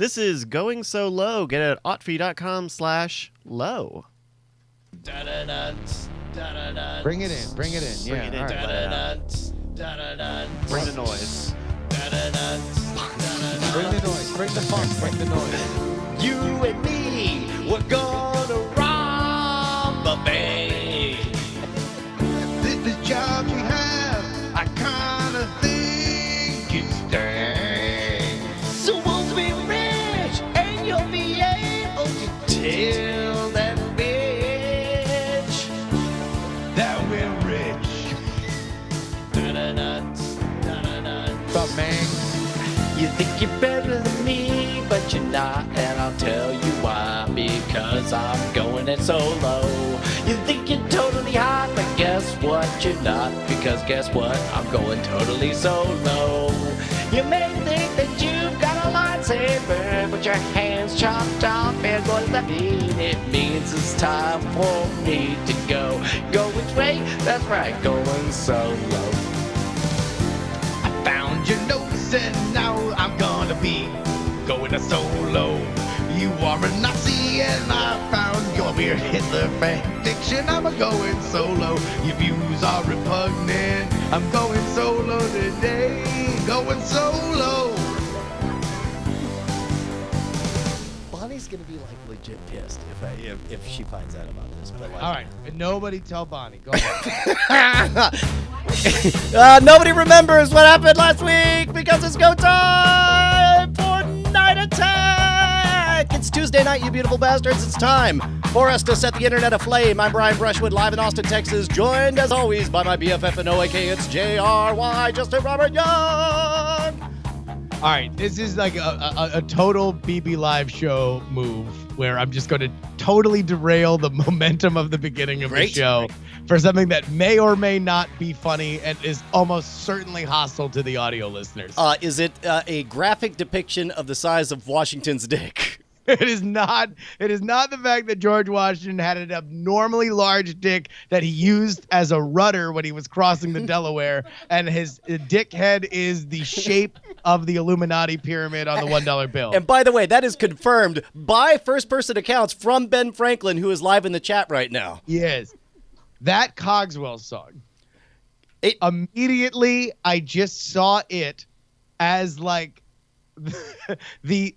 This is Going So Low. Get it at otfi.com/low. Bring it in. Bring it in. Yeah. Bring it in. All right. Bring the noise. Bring the noise. Bring the funk. Bring the noise. You and me, we're gonna rob a bank. The job you have, I kind of think it's dang. So won't be rich, and you'll be able to tell that bitch That we're rich. What's up, man? You think you're better than me, but you're not, and I'll tell you why. Because I'm going it solo. You think you're totally hot, but guess what? You're not. Because guess what? I'm going totally solo. You may think that you've got a lightsaber, but your hands chopped off, and what does that mean? It means it's time for me to go. Go which way? That's right, going solo. Found your notes and now I'm gonna be going a solo. You are a Nazi and I found your mere Hitler fan fiction. I'm a going solo. Your views are repugnant. I'm going solo today. Going solo. Bonnie's gonna be like legit pissed if she finds out about this. But like, All right. Nobody tell Bonnie. Go ahead. Nobody remembers what happened last week because it's go time for Night Attack. It's Tuesday night, you beautiful bastards. It's time for us to set the internet aflame. I'm Brian Brushwood, live in Austin, Texas, joined as always by my BFF and OAK. It's JRY, Justin Robert Young. All right, this is like a total BB Live show move where I'm just going to totally derail the momentum of the beginning of the show for something that may or may not be funny and is almost certainly hostile to the audio listeners. Is it a graphic depiction of the size of Washington's dick? It is not. It is not the fact that George Washington had an abnormally large dick that he used as a rudder when he was crossing the Delaware, and his dick head is the shape of the Illuminati pyramid on the $1 bill. And by the way, that is confirmed by first-person accounts from Ben Franklin, who is live in the chat right now. Yes, that Cogswell song. Immediately, I just saw it as like the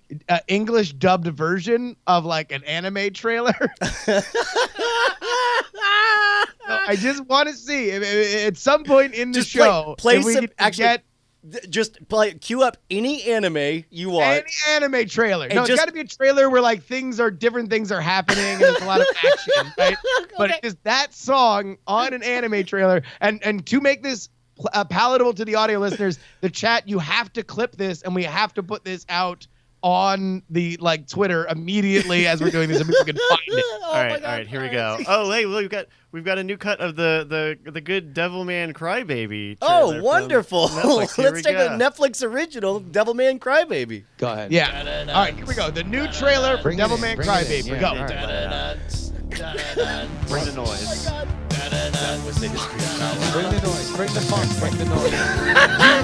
English dubbed version of like an anime trailer. I just want to see if at some point in the Just show, play if we some, can actually, get just cue up any anime you want. any anime trailer. And No, it's just- got to be a trailer where like different things are happening and there's a lot of action, right? But it's just that song on an anime trailer, and to make this palatable to the audio listeners, the chat, you have to clip this and we have to put this out on the like Twitter immediately as we're doing this, and people can find it. All right, here we go. Oh, hey, look, we've got a new cut of the good Devilman Crybaby. Oh, wonderful! Netflix. Let's take a Netflix original, Devilman Crybaby. Go ahead. Yeah. All right, here we go. The new trailer for Devilman Crybaby. Yeah, Go. all right. Bring the noise. That was the history of power. Bring the noise. Bring the funk. Bring the noise.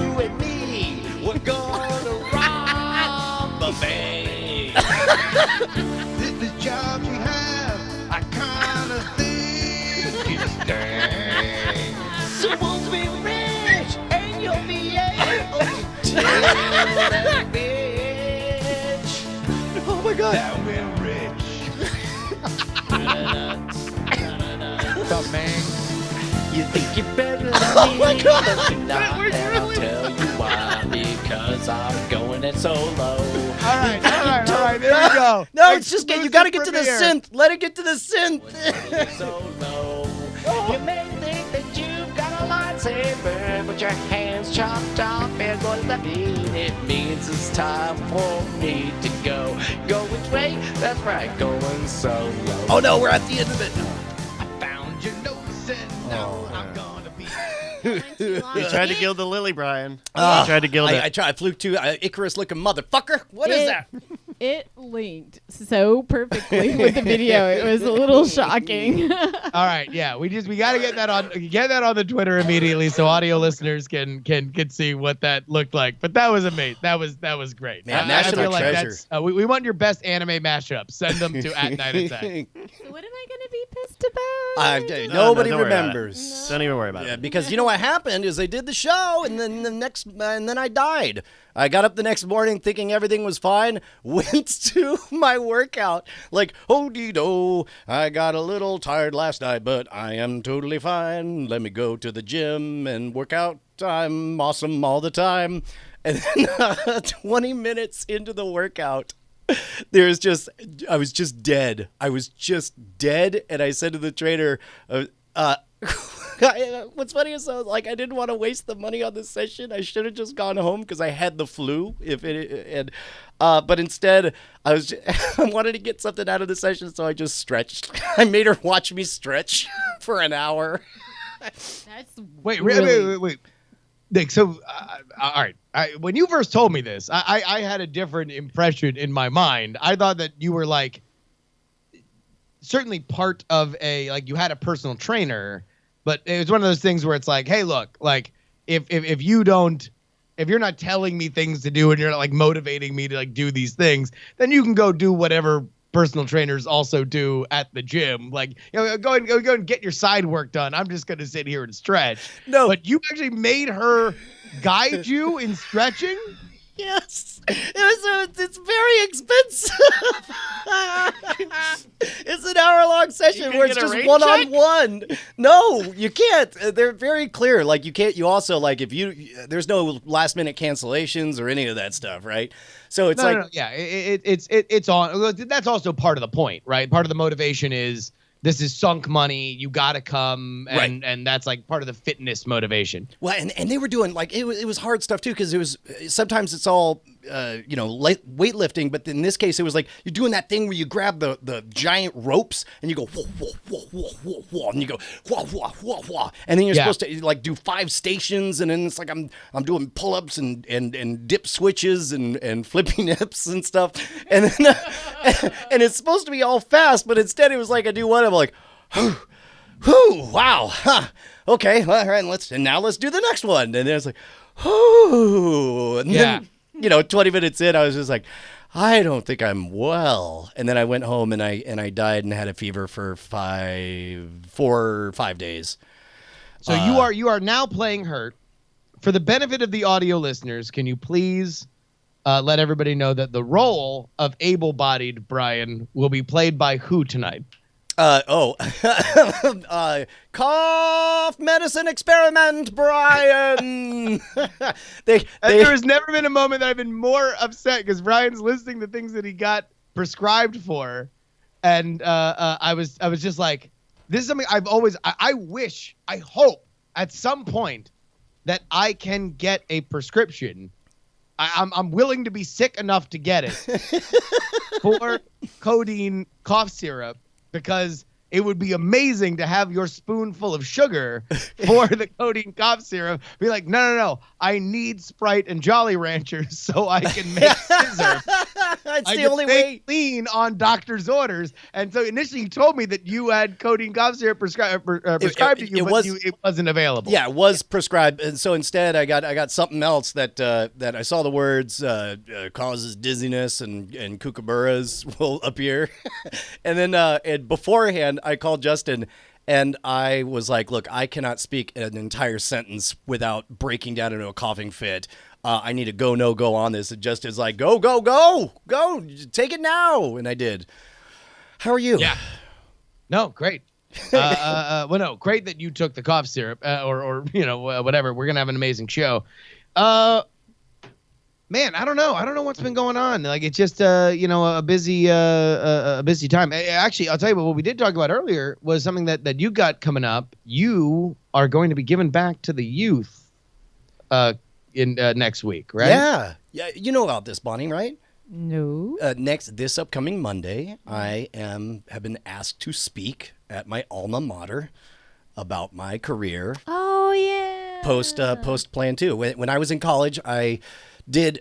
you and me, we're gonna rob a bank. The job you have, I kind of think it's dang. So won't be rich, and you'll be able to tell that bitch Oh my God! That we're rich. What's up, man? You think you're better than Oh my me, God. but you're not, We're and I'll really- tell you why. Because I'm going it solo. All right, there we go. No, it's just you got to get to the Exclusive synth. Let it get to the synth. Solo. You may think that you've got a lightsaber, but your hands chopped off, and what does that mean? It means it's time for me to go. Go which way? That's right, going solo. Oh no, we're at the end of it. I found your notes and now I'm gonna be. You tried to gild the lily, Brian. Ah. You tried to gild it. Oh, I flew to Icarus-looking motherfucker. What is that? It linked so perfectly with the video. It was a little shocking. All right, yeah, we got to get that on the Twitter immediately so audio listeners can see what that looked like. But that was amazing. That was great. Man, I national feel like treasure. that's, we want your best anime mashups. Send them to @9attack. So what am I going to be pissed about? Nobody don't worry about it. remembers. Don't even worry about Yeah, it. because you know what happened is they did the show, and then and then I died. I got up the next morning thinking everything was fine. Went to my workout like, oh-dee-do. I got a little tired last night, but I am totally fine. Let me go to the gym and work out. I'm awesome all the time. And then 20 minutes into the workout, I was just dead. I was just dead, and I said to the trainer, what's funny is I didn't want to waste the money on this session. I should have just gone home because I had the flu. But instead, I wanted to get something out of the session, so I just stretched. I made her watch me stretch for an hour. That's Wait, really... wait. Nick, so, all right. When you first told me this, I had a different impression in my mind. I thought that you were certainly part of you had a personal trainer, but it was one of those things where it's like, hey, look, if you're not telling me things to do and you're not motivating me to do these things, then you can go do whatever personal trainers also do at the gym. Go and get your side work done. I'm just going to sit here and stretch. No. But you actually made her guide you in stretching? Yes, it's very expensive. It's an hour-long session where it's get a just rain one-on-one. No, you can't. They're very clear. You can't. You also there's no last-minute cancellations or any of that stuff, right? So it's No. Yeah, it's on. That's also part of the point, right? Part of the motivation is this is sunk money. You got to come, and that's part of the fitness motivation. Well, and they were doing it was hard stuff too, because it was sometimes it's all weightlifting, but in this case it was you're doing that thing where you grab the giant ropes and you go whoa, whoa, whoa, whoa, whoa, whoa, and you go whoa, whoa, whoa, whoa, and then you're supposed to do 5 stations, and then it's I'm doing pull-ups and dip switches and flipping hips and stuff, and then and it's supposed to be all fast, but instead it was I do one, I'm like, whew, wow, huh, okay, all right, let's do the next one, and then it's whew, and then 20 minutes in, I was just I don't think I'm well. And then I went home and I died and had a fever for 4 or 5 days. So you are now playing hurt. For the benefit of the audio listeners, can you please let everybody know that the role of able-bodied Brian will be played by who tonight? Cough medicine experiment, Brian. There has never been a moment that I've been more upset because Brian's listing the things that he got prescribed for, and I was just this is something I've always I hope at some point that I can get a prescription. I'm willing to be sick enough to get it for codeine cough syrup, because it would be amazing to have your spoonful of sugar for the codeine cough syrup. Be no. I need Sprite and Jolly Ranchers so I can make scissor. That's the only way. Lean on doctor's orders. And so initially you told me that you had codeine cough syrup prescribed to you, but it wasn't available. Yeah, it was prescribed, and so instead I got something else that I saw the words causes dizziness and kookaburras will appear, and then and beforehand I called Justin. And I was look, I cannot speak an entire sentence without breaking down into a coughing fit. I need a go, no go on this. It just is go, take it now. And I did. How are you? Yeah. No, great. Well, no, great that you took the cough syrup or whatever. We're going to have an amazing show. Man, I don't know what's been going on. It's just a busy time. Actually, I'll tell you what we did talk about earlier was something that you got coming up. You are going to be giving back to the youth in next week, right? Yeah. You know about this, Bonnie, right? No. This upcoming Monday, I have been asked to speak at my alma mater about my career. Oh yeah. Post Plan 2. When I was in college, I did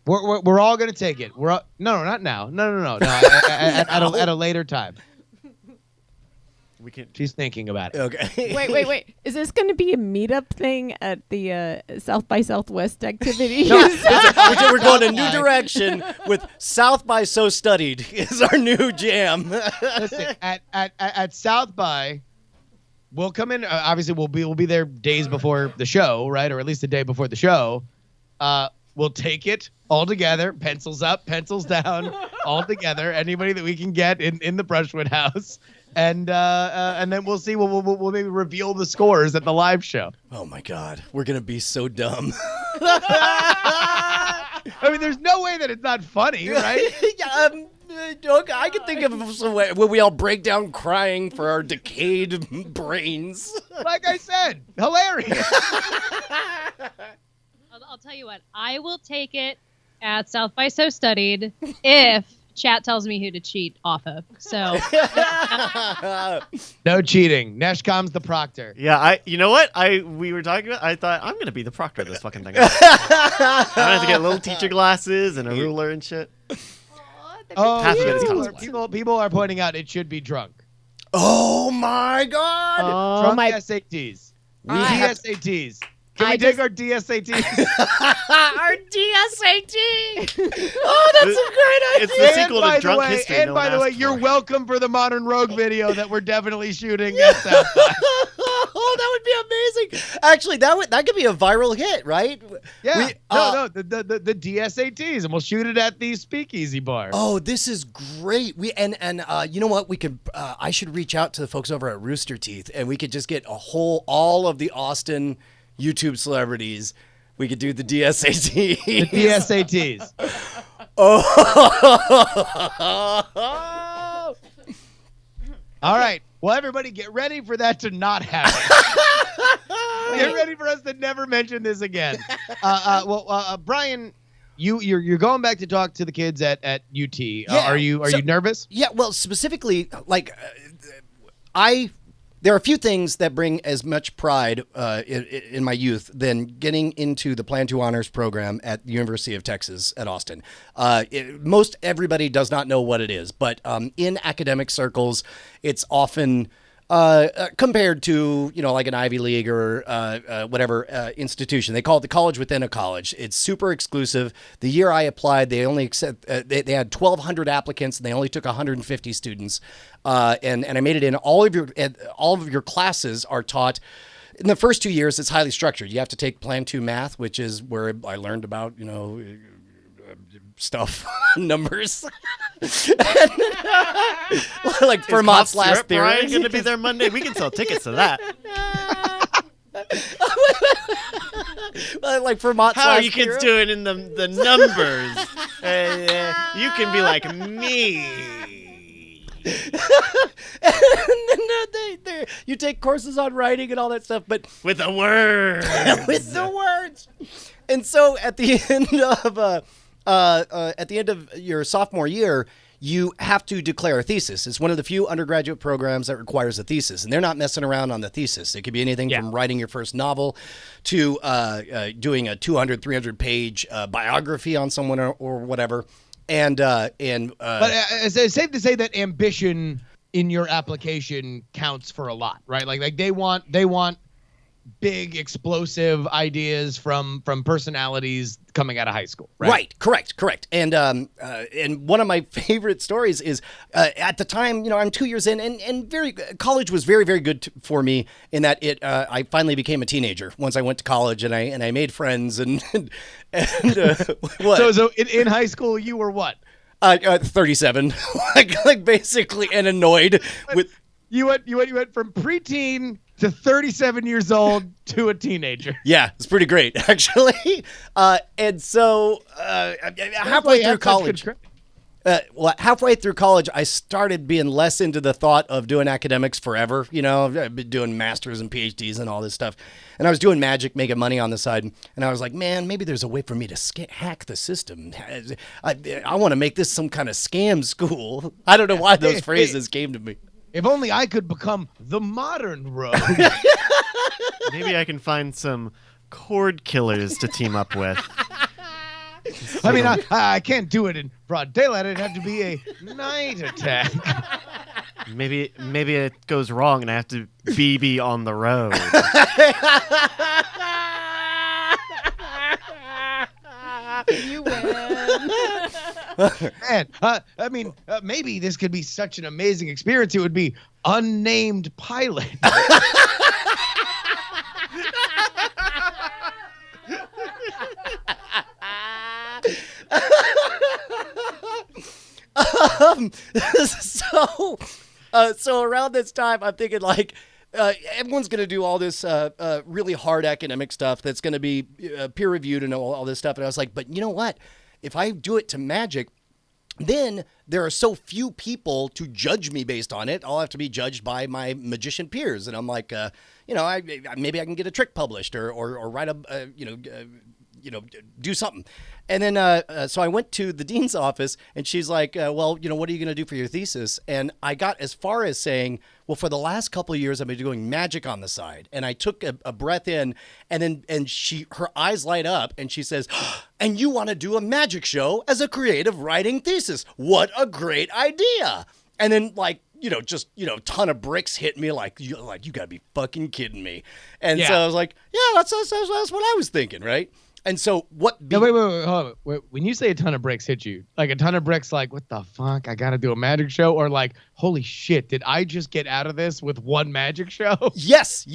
We're all gonna take it. No, not now. No. At a later time. We can. She's thinking about it. Okay. Wait. Is this going to be a meetup thing at the South by Southwest activities? No, we're going a new direction with South by So Studied is our new jam. Listen, at South by, we'll come in. Obviously, we'll be there days before the show, right, or at least a day before the show. We'll take it all together, pencils up, pencils down, all together. Anybody that we can get in the Brushwood house. And then we'll see. We'll maybe reveal the scores at the live show. Oh my God, we're gonna be so dumb. I mean, there's no way that it's not funny, right? Yeah, okay, I can think of some way where we all break down crying for our decayed brains. Like I said, hilarious. I'll tell you what. I will take it at South by So Studied if chat tells me who to cheat off of. So No cheating. Neshcom's the proctor. Yeah, you know what? We were talking about. I thought I'm gonna be the proctor of this fucking thing. I have to get little teacher glasses and a ruler and shit. Oh, Half of it is consequence. people are pointing out it should be drunk. Oh my God! Drunk my- SATs. We have- DSATs. Can I we take just- our DSATs? Our DSAT. Oh, that's a great idea. It's the sequel to Drunk History. And no by one the way, asked you're for. welcome for the Modern Rogue video that we're definitely shooting at South by. Oh, that would be amazing. Actually, that could be a viral hit, right? Yeah. We- the DSATs, and we'll shoot it at the Speakeasy Bar. Oh, this is great. And you know what? We could. I should reach out to the folks over at Rooster Teeth, and we could just get all of the Austin YouTube celebrities. We could do the DSAT. The DSATs. Oh. All right. Well, everybody get ready for that to not happen. Get ready for us to never mention this again. Brian, you're going back to talk to the kids at UT. Are you nervous? Yeah. Well, specifically, there are a few things that bring as much pride in my youth than getting into the Plan 2 Honors program at the University of Texas at Austin. Most everybody does not know what it is, but in academic circles, it's often compared to, like an Ivy League or whatever institution. They call it the college within a college. It's super exclusive. The year I applied, they only they had 1,200 applicants and they only took 150 students. And I made it in. All of your classes are taught. In the first 2 years, it's highly structured. You have to take Plan 2 math, which is where I learned about, stuff, numbers. Like Fermat's last theory. Brian going to be there Monday. We can sell tickets to that. Like Fermat's How are last you kids theorem? doing in the numbers? You can be like me. And then you take courses on writing and all that stuff, but With a word. with the words. And so at the end of your sophomore year, you have to declare a thesis. It's one of the few undergraduate programs that requires a thesis, and they're not messing around on the thesis. It could be anything from writing your first novel to doing a 200, 300-page biography on someone or whatever. But it's safe to say that ambition in your application counts for a lot, right? Like they want big explosive ideas from personalities coming out of high school, right? Correct. And one of my favorite stories is at the time, I'm 2 years in, and college was very, very good for me in that I finally became a teenager once I went to college, and I made friends and what? So in high school you were what? 37, like basically, and annoyed with. You went from preteen to 37 years old to a teenager. Yeah, it's pretty great, actually. And so halfway through college, halfway through college, I started being less into the thought of doing academics forever. I've been doing masters and PhDs and all this stuff. And I was doing magic, making money on the side. And I was like, man, maybe there's a way for me to hack the system. I want to make this some kind of scam school. I don't know why those phrases came to me. If only I could become the modern rogue. Maybe I can find some cord killers to team up with. I mean, I can't do it in broad daylight. It'd have to be a night attack. Maybe it goes wrong and I have to BB on the road. You win. Man, I mean, maybe this could be such an amazing experience. It would be unnamed pilot. So around this time, I'm thinking like everyone's going to do all this really hard academic stuff that's going to be peer reviewed and all this stuff. And I was like, but you know what? If I do it to magic, then there are so few people to judge me based on it. I'll have to be judged by my magician peers. And I'm like, maybe I can get a trick published or write a, do something. And then, so I went to the dean's office and she's like, what are you going to do for your thesis? And I got as far as saying, well, for the last couple of years, I've been doing magic on the side. And I took a breath in and then her eyes light up and she says, and you want to do a magic show as a creative writing thesis. What a great idea. And then ton of bricks hit me like you gotta be fucking kidding me. And so I was like, yeah, that's what I was thinking. Right. And so what? No, wait, hold on. Wait, when you say a ton of bricks hit you, like a ton of bricks, like what the fuck? I gotta do a magic show, or like, holy shit, did I just get out of this with one magic show? Yes.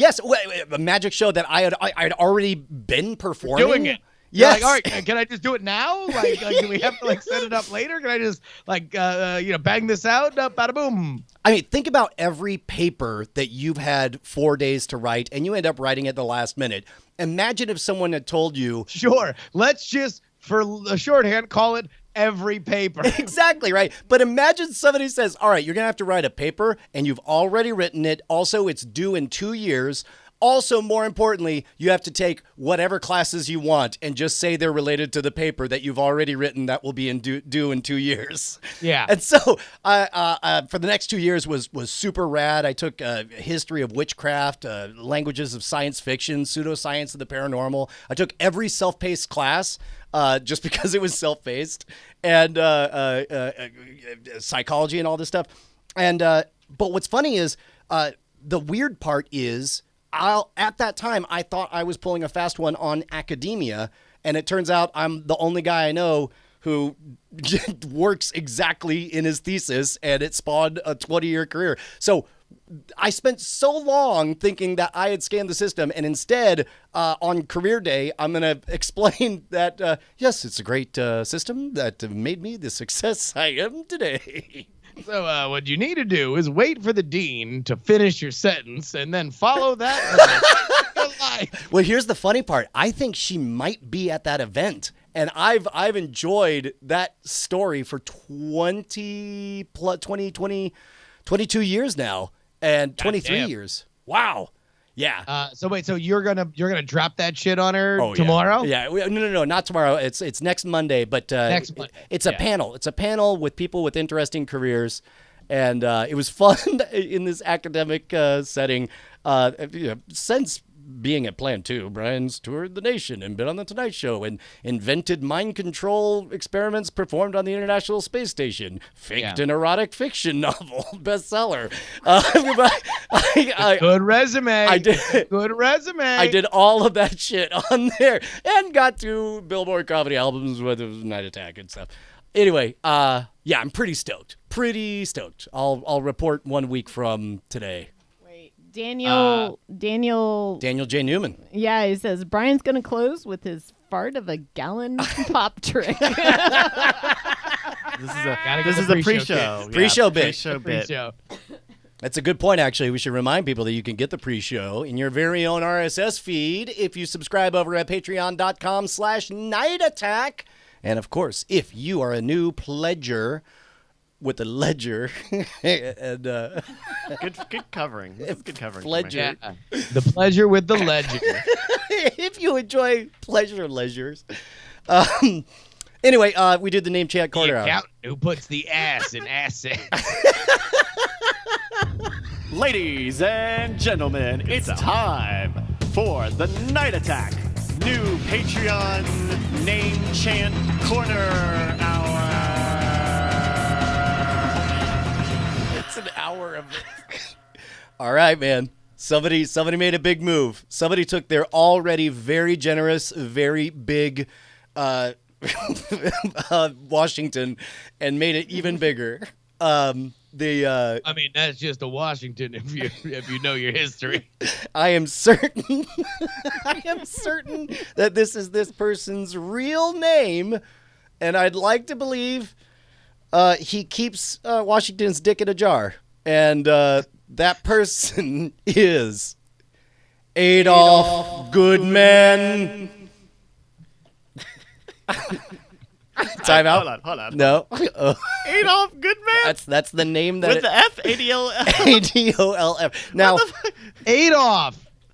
A magic show that I had already been performing. Doing it. Yes. Like, all right, can I just do it now? Like do we have to set it up later? Can I just bang this out? Bada boom. I mean, think about every paper that you've had 4 days to write and you end up writing at the last minute. Imagine if someone had told you. Sure. Let's just, for a shorthand, call it every paper. Exactly, right? But imagine somebody says, all right, you're going to have to write a paper and you've already written it. Also, it's due in 2 years. Also, more importantly, you have to take whatever classes you want and just say they're related to the paper that you've already written that will be due in 2 years. Yeah. And so for the next 2 years was super rad. I took history of witchcraft, languages of science fiction, pseudoscience of the paranormal. I took every self-paced class just because it was self-paced, and psychology and all this stuff. And but what's funny is the weird part is at that time, I thought I was pulling a fast one on academia, and it turns out I'm the only guy I know who works exactly in his thesis, and it spawned a 20-year career. So I spent so long thinking that I had scanned the system, and instead, on career day, I'm going to explain that, yes, it's a great system that made me the success I am today. So what you need to do is wait for the dean to finish your sentence and then follow that. Well, here's the funny part. I think she might be at that event, and I've enjoyed that story for 22 years now, and 23 years. Wow. Yeah. So you're gonna drop that shit on her tomorrow? Yeah. No, not tomorrow. It's next Monday. But next Monday. It's a panel. It's a panel with people with interesting careers, and it was fun in this academic setting. Since being at Plan 2, Brian's toured the nation and been on the Tonight Show and invented mind control experiments performed on the International Space Station, faked an erotic fiction novel bestseller. Good resume. I did. Good resume. I did all of that shit on there and got to Billboard comedy albums with Night Attack and stuff. Anyway, I'm pretty stoked. I'll report 1 week from today. Daniel J. Newman. Yeah, he says Brian's gonna close with his fart of a gallon pop trick. This is a pre-show. Pre-show bit. Pre-show. That's a good point, actually. We should remind people that you can get the pre-show in your very own RSS feed if you subscribe over at patreon.com/nightattack. And, of course, if you are a new pledger with a ledger and good covering. Good covering. Pledger. Yeah. The pleasure with the ledger. If you enjoy pleasure ledgers. Anyway, we did the name chat corner out. Who puts the ass in assets? Ladies and gentlemen, it's time for the Night Attack new Patreon Name Chant Corner Hour. It's an hour of it. All right, man. Somebody made a big move. Somebody took their already very generous, very big Washington and made it even bigger. I mean, that's just a Washington if you know your history. I am certain that this is this person's real name, and I'd like to believe he keeps Washington's dick in a jar, and that person is Adolf Goodman. Time out. Hold on. No. Adolf Goodman? That's the name that With the F? ADLF? ADOLF. Now,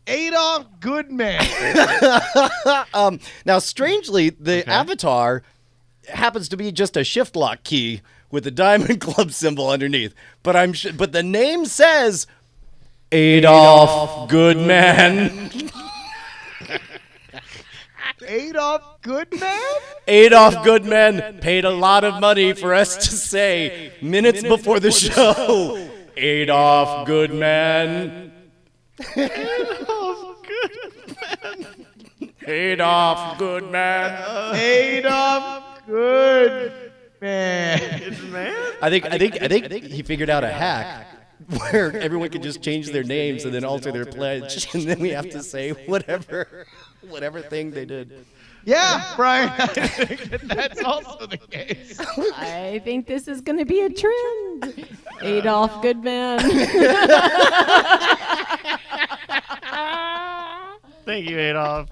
Adolf Goodman. now strangely, the avatar happens to be just a shift lock key with a diamond club symbol underneath. But but the name says Adolf Goodman. Adolf Goodman? Adolf Goodman paid a lot of money for us to say minutes before the show. Adolf Goodman. Adolf Goodman. Adolf Goodman. Adolf Goodman. I think he figured out a hack where everyone could just change their names and then alter their pledge, and then we have to say whatever thing they did. Yeah, Brian. I think that's also the case. I think this is going to be a trend. Adolf Goodman. Thank you, Adolf.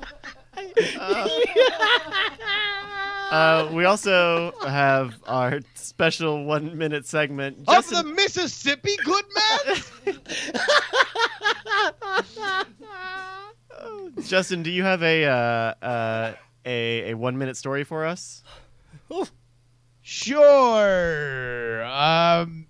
We also have our special 1 minute segment. Of the Mississippi Goodman? Justin, do you have a 1 minute story for us? Sure.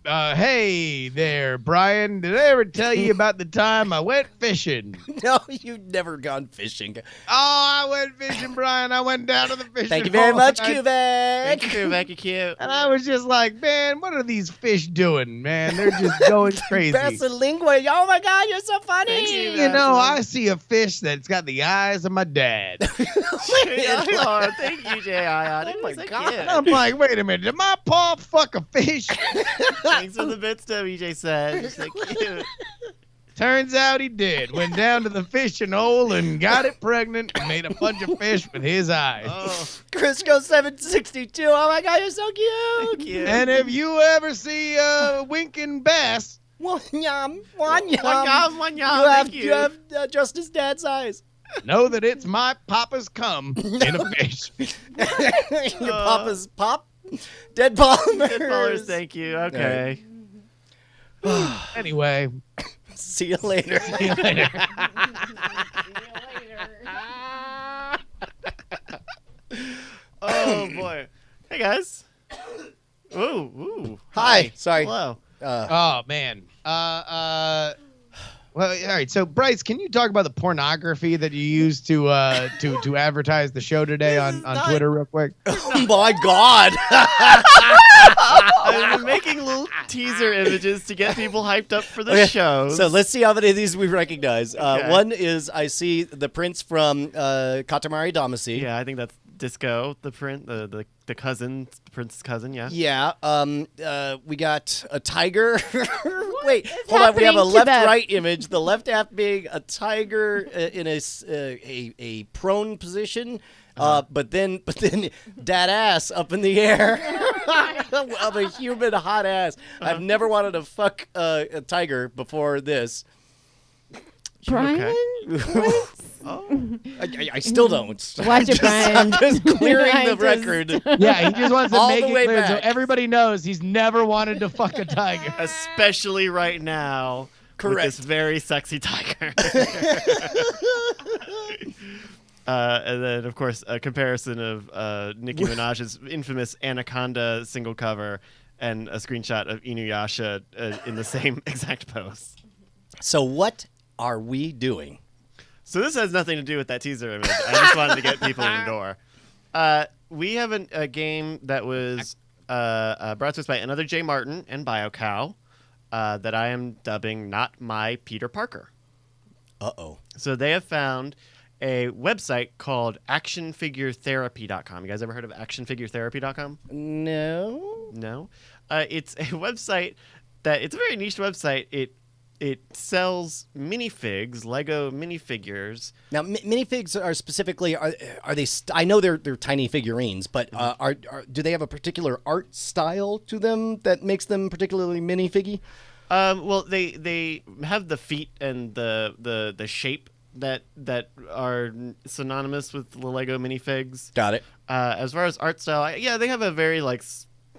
Hey there, Brian. Did I ever tell you about the time I went fishing? No, you've never gone fishing. Oh, I went fishing, Brian. I went down to the fishing Thank you very hole, much, and Kubek. Thank you, Becky Cute. And I was just like, man, what are these fish doing, man? They're just going crazy. Basilingua. Oh my God, you're so funny. Thank you. You know, I see a fish that's got the eyes of my dad. Oh, thank you, J.I. Oh my God. I'm like, wait a minute, did my paw fuck a fish? Thanks for the bits, WJ said. You're so cute. Turns out he did. Went down to the fishing hole and got it pregnant and made a bunch of fish with his eyes. Oh, Crisco 762. Oh my God, you're so cute. thank you. And if you ever see a winking bass, One yum, one yum. One You yum, have, thank you have just his dad's eyes. know that it's my papa's cum in a fish. Your papa's pop? Dead polymers. Good callers, thank you. Okay. Anyway, See you later. see you later. Oh boy. Hey guys. Ooh. Hi. Sorry. Hello. Oh man. Well, all right. So, Bryce, can you talk about the pornography that you used to advertise the show today on Twitter, real quick? Oh my God. I've been making little teaser images to get people hyped up for the Okay, shows. So let's see how many of these we recognize. Okay. One is I see the prince from Katamari Damacy. Yeah, I think that's Disco, the cousin, the prince's cousin. Yeah. Yeah. We got a tiger. Wait, is hold on. We have a happening to that? left-right image. The left half being a tiger in a prone position. But then that ass up in the air of a human hot ass. I've never wanted to fuck a tiger before this. Brian? Okay. I still don't. Watch it, Brian. I'm just clearing I the just- record. Yeah, he just wants to All make the it way clear so back. everybody knows he's never wanted to fuck a tiger. Especially right now. Correct. With this very sexy tiger. And then, of course, a comparison of Nicki Minaj's infamous Anaconda single cover and a screenshot of Inuyasha in the same exact pose. So what are we doing? So this has nothing to do with that teaser image. I just wanted to get people in the door. We have a game that was brought to us by another J. Martin and BioCow that I am dubbing Not My Peter Parker. Uh-oh. So they have found a website called actionfiguretherapy.com. You guys ever heard of actionfiguretherapy.com? No. No. It's a website it's a very niche website. It sells minifigs, Lego minifigures. Now, minifigs are specifically are they? I know they're tiny figurines, but do they have a particular art style to them that makes them particularly minifiggy? Well, they have the feet and the shape that are synonymous with the Lego minifigs. Got it. As far as art style, they have a very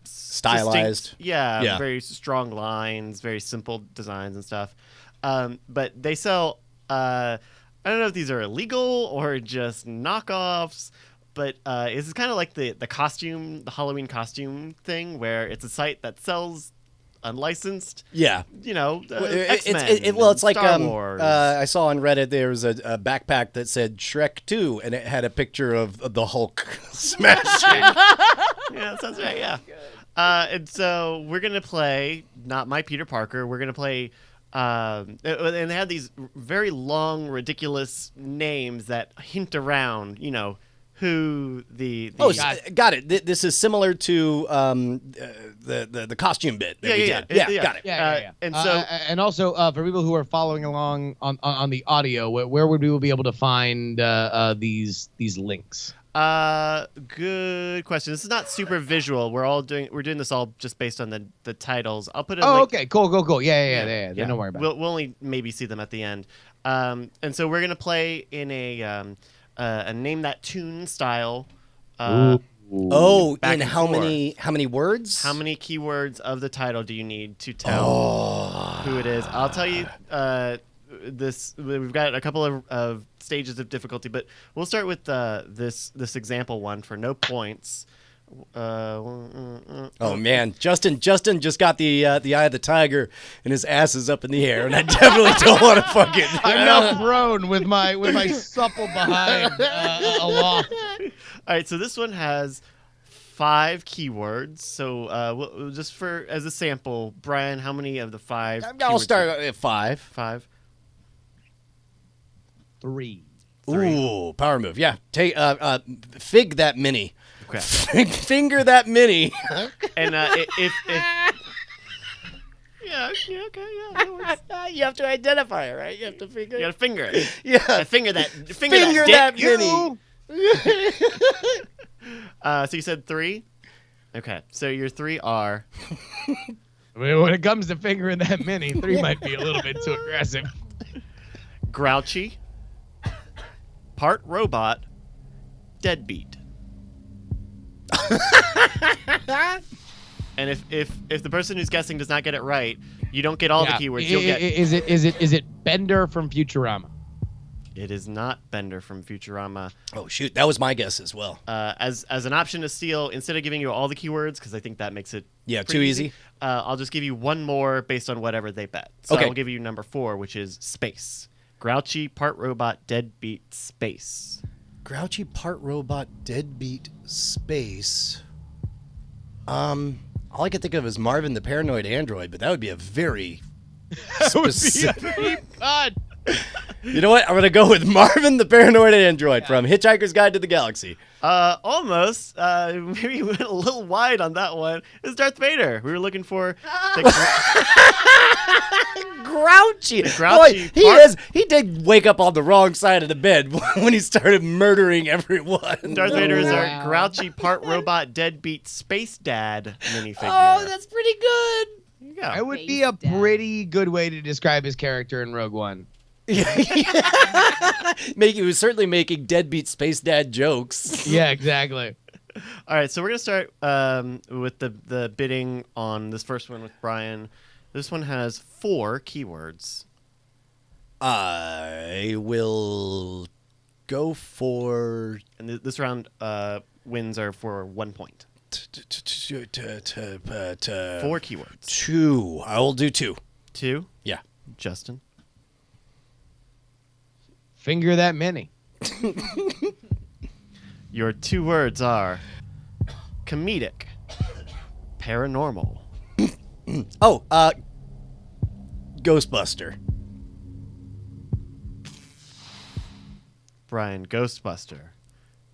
Stylized. Yeah, very strong lines, very simple designs and stuff. But they sell. I don't know if these are illegal or just knockoffs, but it's kind of like the Halloween costume thing, where it's a site that sells unlicensed. Yeah. X-Men. It's like Star Wars. I saw on Reddit there was a backpack that said Shrek 2, and it had a picture of the Hulk smashing. Yeah, that sounds right. Yeah. And so we're gonna play Not My Peter Parker. We're gonna play, and they have these very long, ridiculous names that hint around, who the. Got it. This is similar to the costume bit that we did. Got it. Yeah. And so, and also for people who are following along on the audio, where would we be able to find these links? Good question. This is not super visual. We're doing this all just based on the titles. I'll put it. Okay, cool. Yeah. Don't worry about it. We'll only maybe see them at the end. And so we're gonna play in a name that tune style. And and how many words? How many keywords of the title do you need to tell who it is? I'll tell you. We've got a couple of stages of difficulty, but we'll start with this example one for no points. Oh man, Justin just got the eye of the tiger, and his ass is up in the air, and I definitely don't want to fucking. I'm now prone with my supple behind aloft. All right, so this one has 5 keywords. So just as a sample, Brian, how many of the 5? I'll start at 5. 5. 3. Ooh, power move. Yeah, take fig that mini. Okay. Finger that mini. And if yeah, okay, yeah, that works. You have to identify it, right? You have to figure. You gotta finger it. Yeah, Finger that that mini. So you said 3. Okay, so your 3 are. I mean, when it comes to fingering that mini, 3 might be a little bit too aggressive. Grouchy, part robot, deadbeat. And if the person who's guessing does not get it right, you don't get all the keywords. You'll get. Is it Bender from Futurama? It is not Bender from Futurama. Oh shoot, that was my guess as well. As an option to steal, instead of giving you all the keywords, because I think that makes it too easy. I'll just give you one more based on whatever they bet. So Okay. I'll give you number 4, which is space. Grouchy, part robot, deadbeat, space. Grouchy, part robot, deadbeat, space. All I can think of is Marvin the Paranoid Android, but that would be a very specific. You know what? I'm gonna go with Marvin the Paranoid Android from Hitchhiker's Guide to the Galaxy. Almost. Maybe you went a little wide on that one. It's Darth Vader. We were looking for Grouchy. Grouchy Boy, he did wake up on the wrong side of the bed when he started murdering everyone. Darth Vader is our grouchy, part robot, deadbeat, space dad minifigure. Oh, that's pretty good. Yeah. It would be a pretty good way to describe his character in Rogue One. He was certainly making deadbeat space dad jokes. Yeah, exactly. All right, so we're gonna start with the bidding on this first one with Brian. This one has 4 keywords. I will go for. And this round wins are for 1 point. 4 keywords. 2. I will do 2. 2? Yeah. Justin? Finger that mini. Your 2 words are comedic, paranormal. Oh, Ghostbuster. Brian, Ghostbuster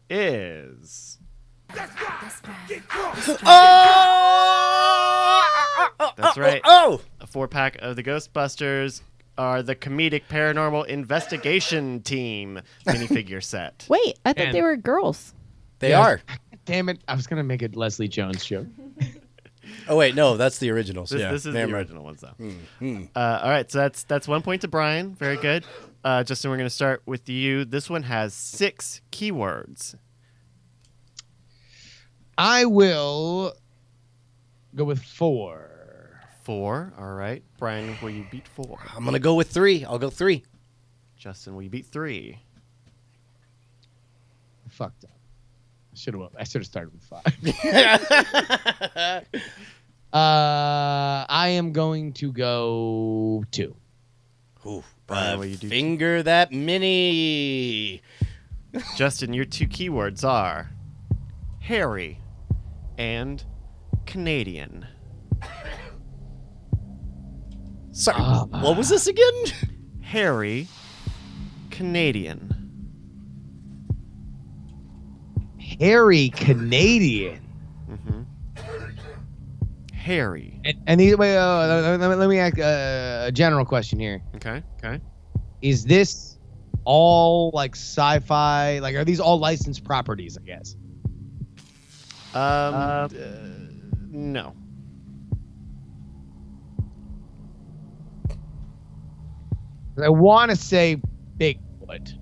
is. Oh! That's right. Oh! A 4-pack of the Ghostbusters are the comedic paranormal investigation team minifigure set. Wait, I thought And- they were girls. They Yeah. are. Damn it! I was gonna make a Leslie Jones joke. Oh wait, no, that's the originals. This, yeah, this is never the mind. original ones, though. Hmm. All right, so that's 1 point to Brian. Very good. Justin, we're going to start with you. This one has 6 keywords. I will go with 4. 4. All right. Brian, will you beat 4? I'm gonna go with 3. I'll go 3. Justin, will you beat 3? I fucked up. I should have started with 5. I am going to go 2. Ooh, Brian, will you do finger that mini. Justin, your 2 keywords are hairy and Canadian. Sorry, what was this again? Hairy, Canadian. Hairy Canadian. Mm-hmm. Hairy. And let me ask a general question here. Okay. Is this all like sci-fi? Like, are these all licensed properties? I guess. No. I want to say Bigfoot,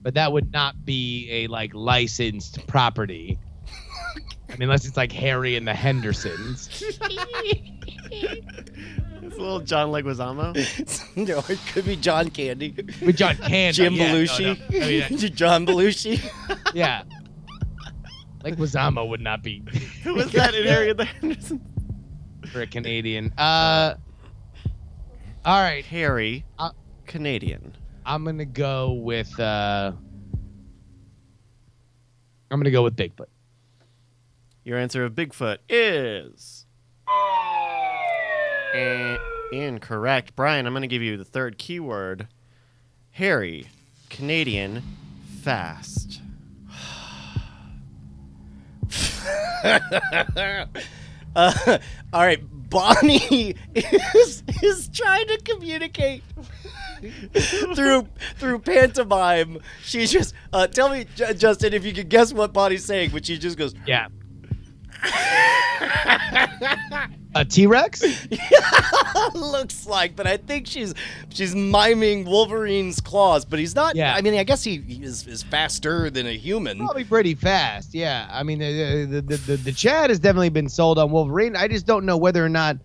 but that would not be a like licensed property. I mean, unless it's like Harry and the Hendersons. It's a little John Leguizamo. No, it could be John Candy, With John Candy. Jim yeah, Belushi, no. I mean, John Belushi. yeah. Like Wazamo would not be Who was that in Harry and the Hendersons? for a Canadian. All right. Hairy, Uh, Canadian. I'm gonna go with Bigfoot. Your answer of Bigfoot is incorrect. Brian, I'm going to give you the 3rd keyword. Hairy, Canadian, fast. All right, Bonnie is trying to communicate through pantomime. She just tell me, Justin, if you could guess what Bonnie's saying, but she just goes, Yeah. A T-Rex? looks like, but I think she's miming Wolverine's claws, but he's not. Yeah. I mean, I guess he is faster than a human. Probably pretty fast. Yeah. I mean, the Chad has definitely been sold on Wolverine. I just don't know whether or not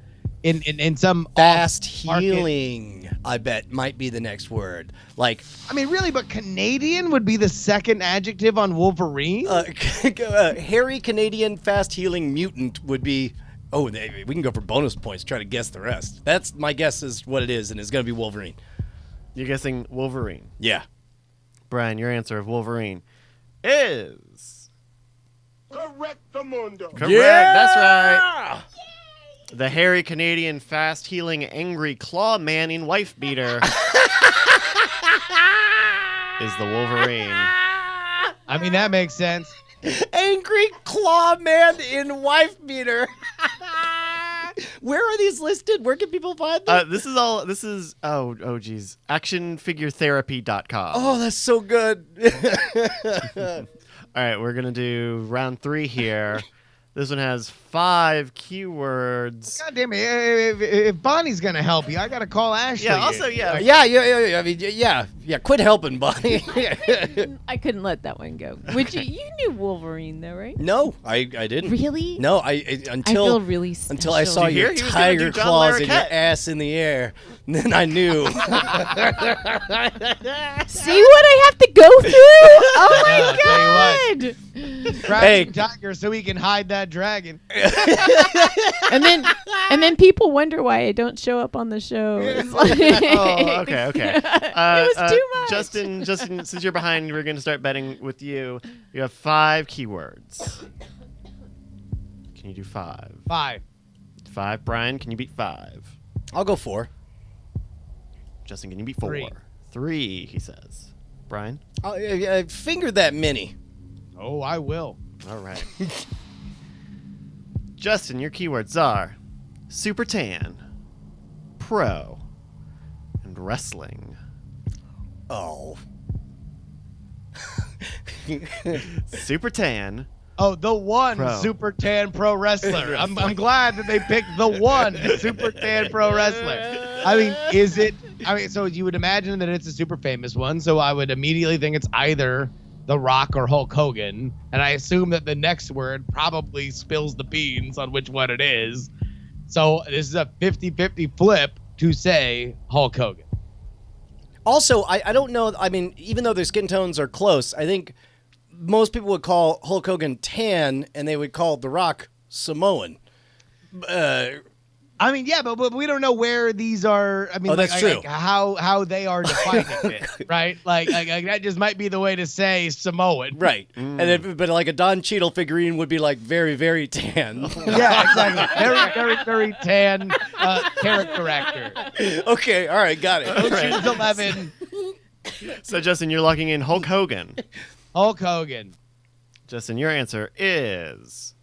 in some Fast market- healing, I bet, might be the next word. Like, I mean, really, but Canadian would be the second adjective on Wolverine. hairy Canadian fast healing mutant would be. Oh, we can go for bonus points. Try to guess the rest. That's my guess is what it is, and it's gonna be Wolverine. You're guessing Wolverine. Yeah. Brian, your answer of Wolverine is correct. That's right. The hairy Canadian fast healing angry claw man in wife beater is the Wolverine. I mean, that makes sense. Angry claw man in wife beater. Where are these listed? Where can people find them? This is oh geez, actionfiguretherapy.com. Oh, that's so good. All right, we're gonna do round 3 here. This one has 5 keywords. God damn it! If Bonnie's gonna help you, I gotta call Ashley. Yeah. Also, in. Yeah. I mean, yeah. Quit helping, Bonnie. I couldn't let that one go. Which you knew Wolverine though, right? No, I didn't. Really? No, I until feel really special. until I saw Did you your hear? He was gonna tiger do John claws and your Larroquette. ass in the air. And then I knew. See what I have to go through? Oh my Yeah, I'll god! Crouching tiger, so he can hide that dragon. And then people wonder why I don't show up on the show. It's like- Oh, okay. It was too much. Justin, since you're behind, we're going to start betting with you. You have 5 keywords. Can you do 5? 5. 5. Brian, can you beat 5? I'll go 4. Justin, can you beat 4? 3. 3, he says. Brian? I fingered that mini. Oh, I will. All right. Justin, your keywords are super tan, pro, and wrestling. Oh. Super tan. Oh, the one Pro. super tan pro wrestler. I'm glad that they picked the one super tan pro wrestler. I mean, is it? I mean, so you would imagine that it's a super famous one. So I would immediately think it's either The Rock or Hulk Hogan. And I assume that the next word probably spills the beans on which one it is. So this is a 50-50 flip to say Hulk Hogan. Also, I don't know. I mean, even though their skin tones are close, I think most people would call Hulk Hogan tan, and they would call The Rock Samoan. I mean, yeah, but we don't know where these are. I mean, that's true. Like how they are defining it, right? Like that just might be the way to say Samoan. Right. And then, but like a Don Cheadle figurine would be like very, very tan. Yeah, exactly. Very, very, very tan character actor. Okay, all right, got it. Ocean's 11. So, Justin, you're locking in Hulk Hogan. Hulk Hogan. Justin, your answer is...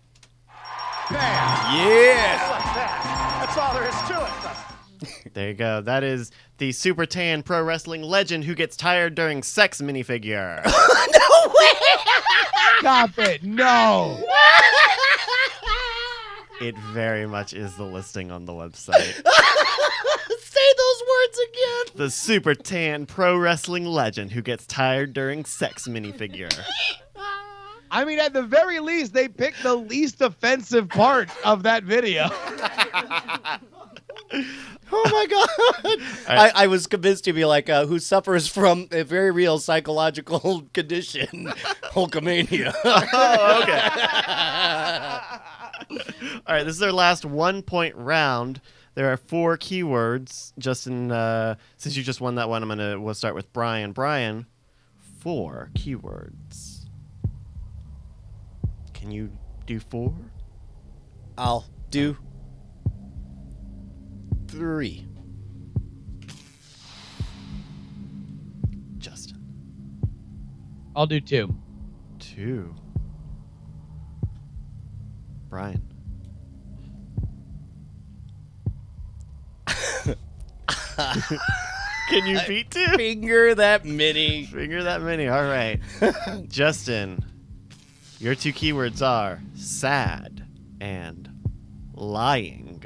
Yeah. That's all there is to it. There you go. That is the super tan pro wrestling legend who gets tired during sex minifigure. Stop it. No. It very much is the listing on the website. Say those words again. The super tan pro wrestling legend who gets tired during sex minifigure. I mean, at the very least, they picked the least offensive part of that video. Oh my god! Right. I was convinced to be like, who suffers from a very real psychological condition, Hulkamania. Oh, okay. All right, this is our last 1-point round. There are 4 keywords. Justin, since you just won that one, we'll start with Brian. Brian, 4 keywords. Can you do 4? I'll do 3. Justin. I'll do 2. 2. Brian. Can you beat 2? Finger that mini. Finger that many. All right. Justin, your 2 keywords are sad and lying.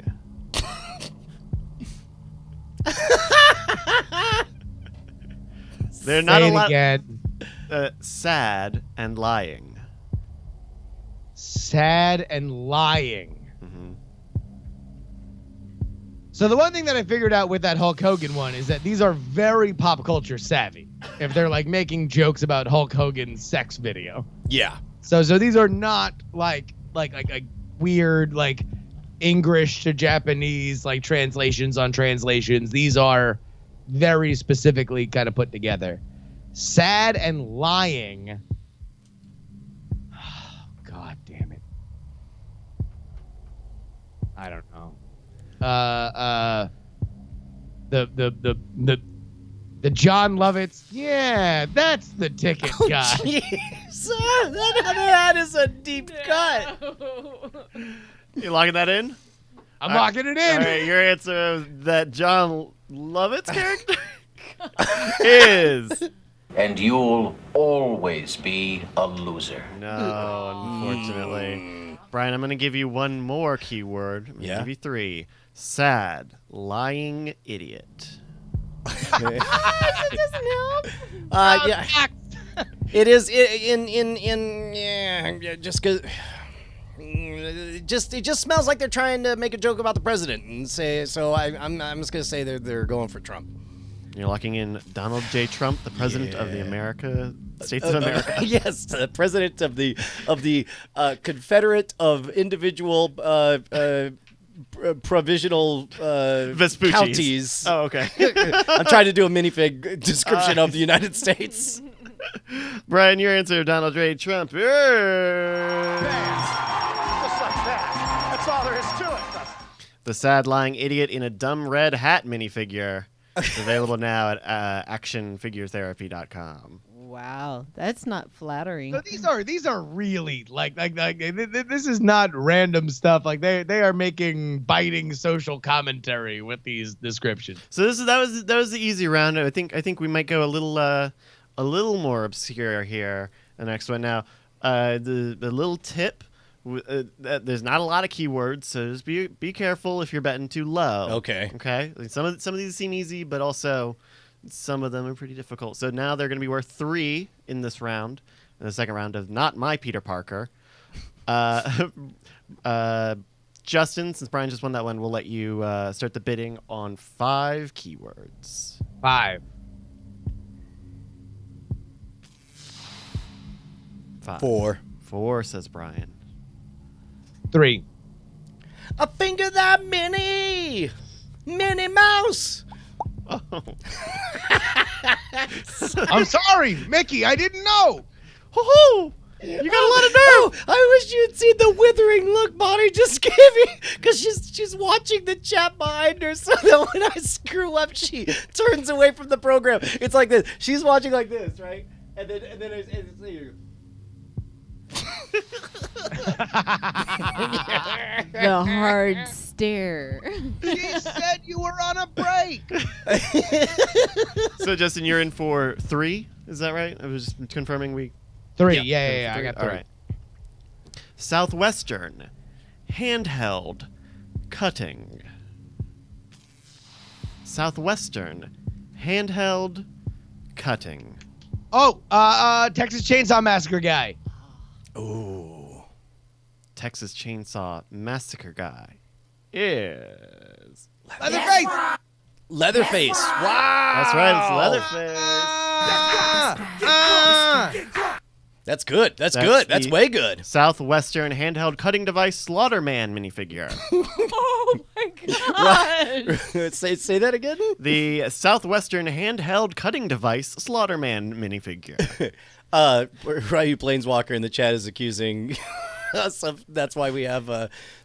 They're not Say a it lot. again. Sad and lying. Sad and lying. Mm-hmm. So the one thing that I figured out with that Hulk Hogan one is that these are very pop culture savvy. If they're like making jokes about Hulk Hogan's sex video. Yeah. So these are not like weird like English to Japanese like translations on translations. These are very specifically kind of put together. Sad and lying. Oh, God damn it. I don't know. The John Lovitz. Yeah, that's the ticket guy. Jeez. That is a deep cut. You locking that in? I'm locking it in. All right, your answer of that John Lovitz character is... And you'll always be a loser. No, unfortunately. Brian, I'm going to give you one more keyword. I'm going to give you 3. Sad, lying idiot. It doesn't help. Yeah. It is yeah, just cause it just smells like they're trying to make a joke about the president and say so. I'm just gonna say they're going for Trump. You're locking in Donald J. Trump, the president of the States of America. Yes, the president of the Confederate of individual provisional Vespucci's. counties. Oh, okay. I'm trying to do a minifig description of the United States. Brian, your answer, Donald J. Trump. Just like that. That's all there is to it. The sad lying idiot in a dumb red hat minifigure. It's available now at actionfiguretherapy.com. Wow, that's not flattering. So these are really like this is not random stuff. Like they are making biting social commentary with these descriptions. So that was the easy round. I think we might go a little more obscure here. The next one now, the little tip. There's not a lot of keywords, so just be careful if you're betting too low. Okay. Like some of these seem easy, but also some of them are pretty difficult. So now they're going to be worth 3 in this round. In the second round of Not My Peter Parker. Justin, since Brian just won that one, we'll let you start the bidding on 5 keywords. 5. 5. 4, says Brian. 3. A finger that Minnie Mouse. Oh. I'm sorry, Mickey. I didn't know. Ho-ho! You got a lot of nerve. I wish you'd seen the withering look Bonnie just gave me, because she's watching the chat behind her, so that when I screw up, she turns away from the program. It's like this. She's watching like this, right? And then it's here. The hard stare. She said you were on a break. So, Justin, you're in for 3. Is that right? I was just confirming we... 3. Yeah. I got 3. All right. Southwestern. Handheld. Cutting. Southwestern. Handheld. Cutting. Oh, Texas Chainsaw Massacre guy. Ooh. Texas Chainsaw Massacre guy is... Leatherface. Wow. That's right, it's Leatherface. That's good. That's That's good. That's the- way good. Southwestern handheld cutting device Slaughterman minifigure. Oh my god! Say that again. The Southwestern handheld cutting device Slaughterman minifigure. Ryu Planeswalker in the chat is accusing us of. That's why we have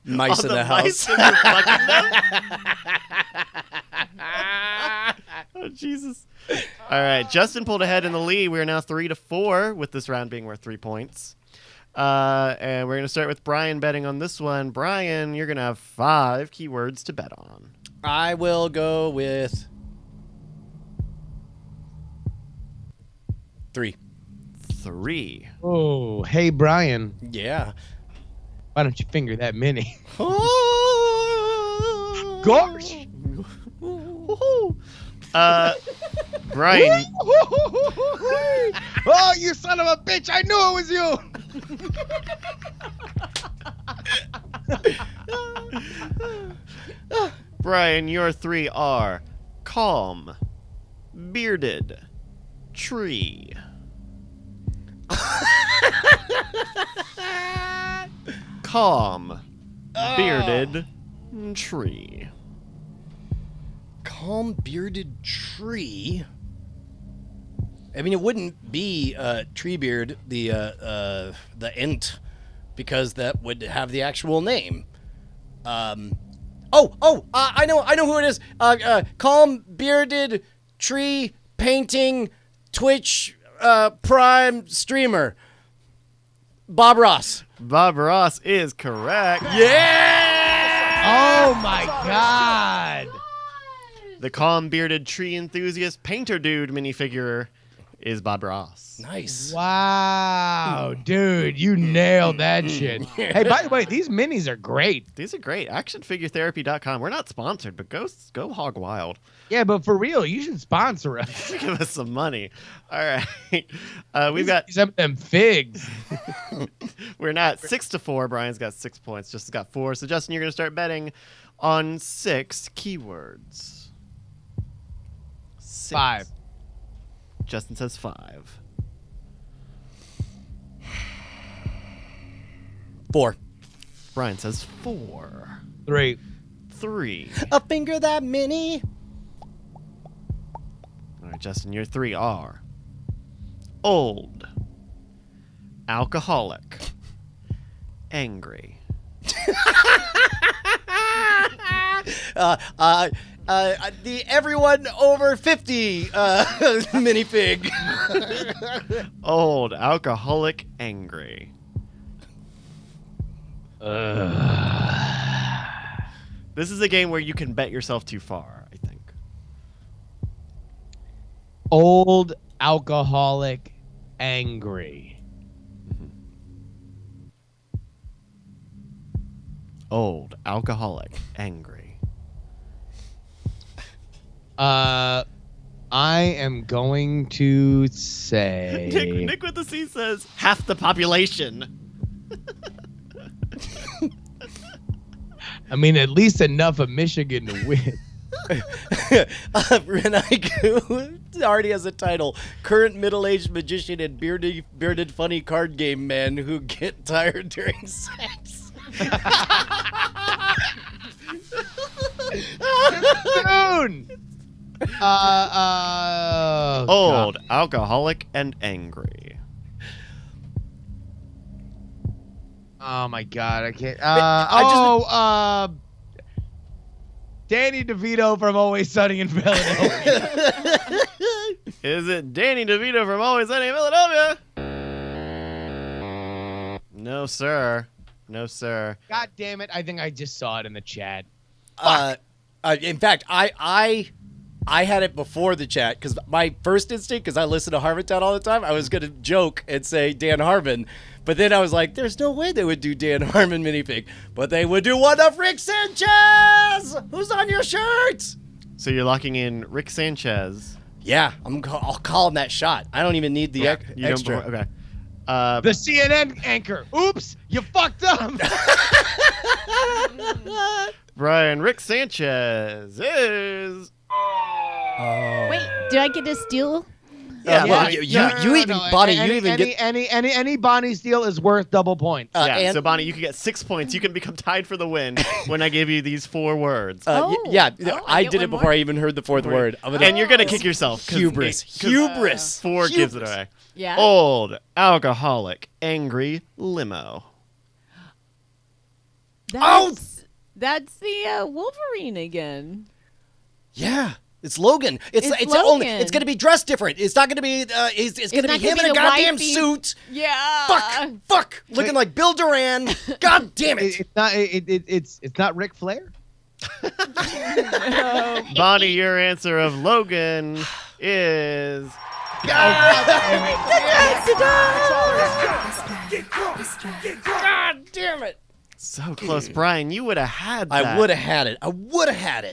mice All in the house. mice in your fucking Oh, Jesus. All right, Justin pulled ahead in the lead. We are now 3-4 with this round being worth 3 points. And we're going to start with Brian betting on this one. Brian, you're going to have 5 keywords to bet on. I will go with 3. 3. Oh, hey Brian. Yeah. Why don't you finger that mini? Oh. Gosh. Brian. Oh, you son of a bitch! I knew it was you. Brian, your 3 are calm, bearded, tree. Calm, bearded, tree. Calm bearded tree. I mean, it wouldn't be Treebeard, the ent, because that would have the actual name. I know who it is. Calm bearded tree painting Twitch Prime streamer. Bob Ross. Bob Ross is correct. Oh my God. The calm bearded tree enthusiast painter dude minifigure is Bob Ross. Nice. Wow, dude, you nailed that shit. Hey, by the way, these minis are great. These are great. Actionfiguretherapy.com. We're not sponsored, but go hog wild. Yeah, but for real, you should sponsor us. Give us some money. All right. We've got some of them figs. We're not 6-4. Brian's got 6 points. Justin's got 4. So Justin, you're going to start betting on 6 keywords. 6. 5. Justin says 5. 4. Brian says 4. 3. 3. A finger that mini. All right, Justin, your 3 are old, alcoholic, angry. The everyone over 50 minifig. Old, alcoholic, angry. This is a game where you can bet yourself too far, I think. Old, alcoholic, angry. Old, alcoholic, angry. I am going to say. Nick with the C says half the population. I mean, at least enough of Michigan to win. Renaiku already has a title. Current middle-aged magician and bearded funny card game man who get tired during sex. Soon. Old, alcoholic, and angry. Oh my God, I can't. Danny DeVito from Always Sunny in Philadelphia. Is it Danny DeVito from Always Sunny in Philadelphia? No, sir. No, sir. God damn it! I think I just saw it in the chat. In fact, I had it before the chat because my first instinct, because I listen to Harmontown all the time, I was gonna joke and say Dan Harmon, but then I was like, "There's no way they would do Dan Harmon minifig, but they would do one of Rick Sanchez, who's on your shirt." So you're locking in Rick Sanchez. Yeah, I'll call him that shot. I don't even need the You extra. don't. Okay. The CNN anchor. Oops, you fucked up. Brian, Rick Sanchez is. Wait, do I get to steal? Well, Bonnie, you even Bonnie, you even get. Any Bonnie steal is worth double points. And- so Bonnie, you can get 6 points. You can become tied for the win when I give you these 4 words. Oh, I get did one it before more? I even heard the fourth word. And you're gonna kick yourself. Hubris. 4 gives it away. Yeah. Old, alcoholic, angry, limo. That's the Wolverine again. Yeah. It's Logan. It's Logan. It's going to be dressed different. It's not going to be. It's going to be not him gonna in a be the goddamn wifey. suit. Yeah. Fuck. Looking like Bill Duran. God damn it. It's not Ric Flair. Bonnie, your answer of Logan is. God damn it. So close, Brian. You would have had that. I would have had it.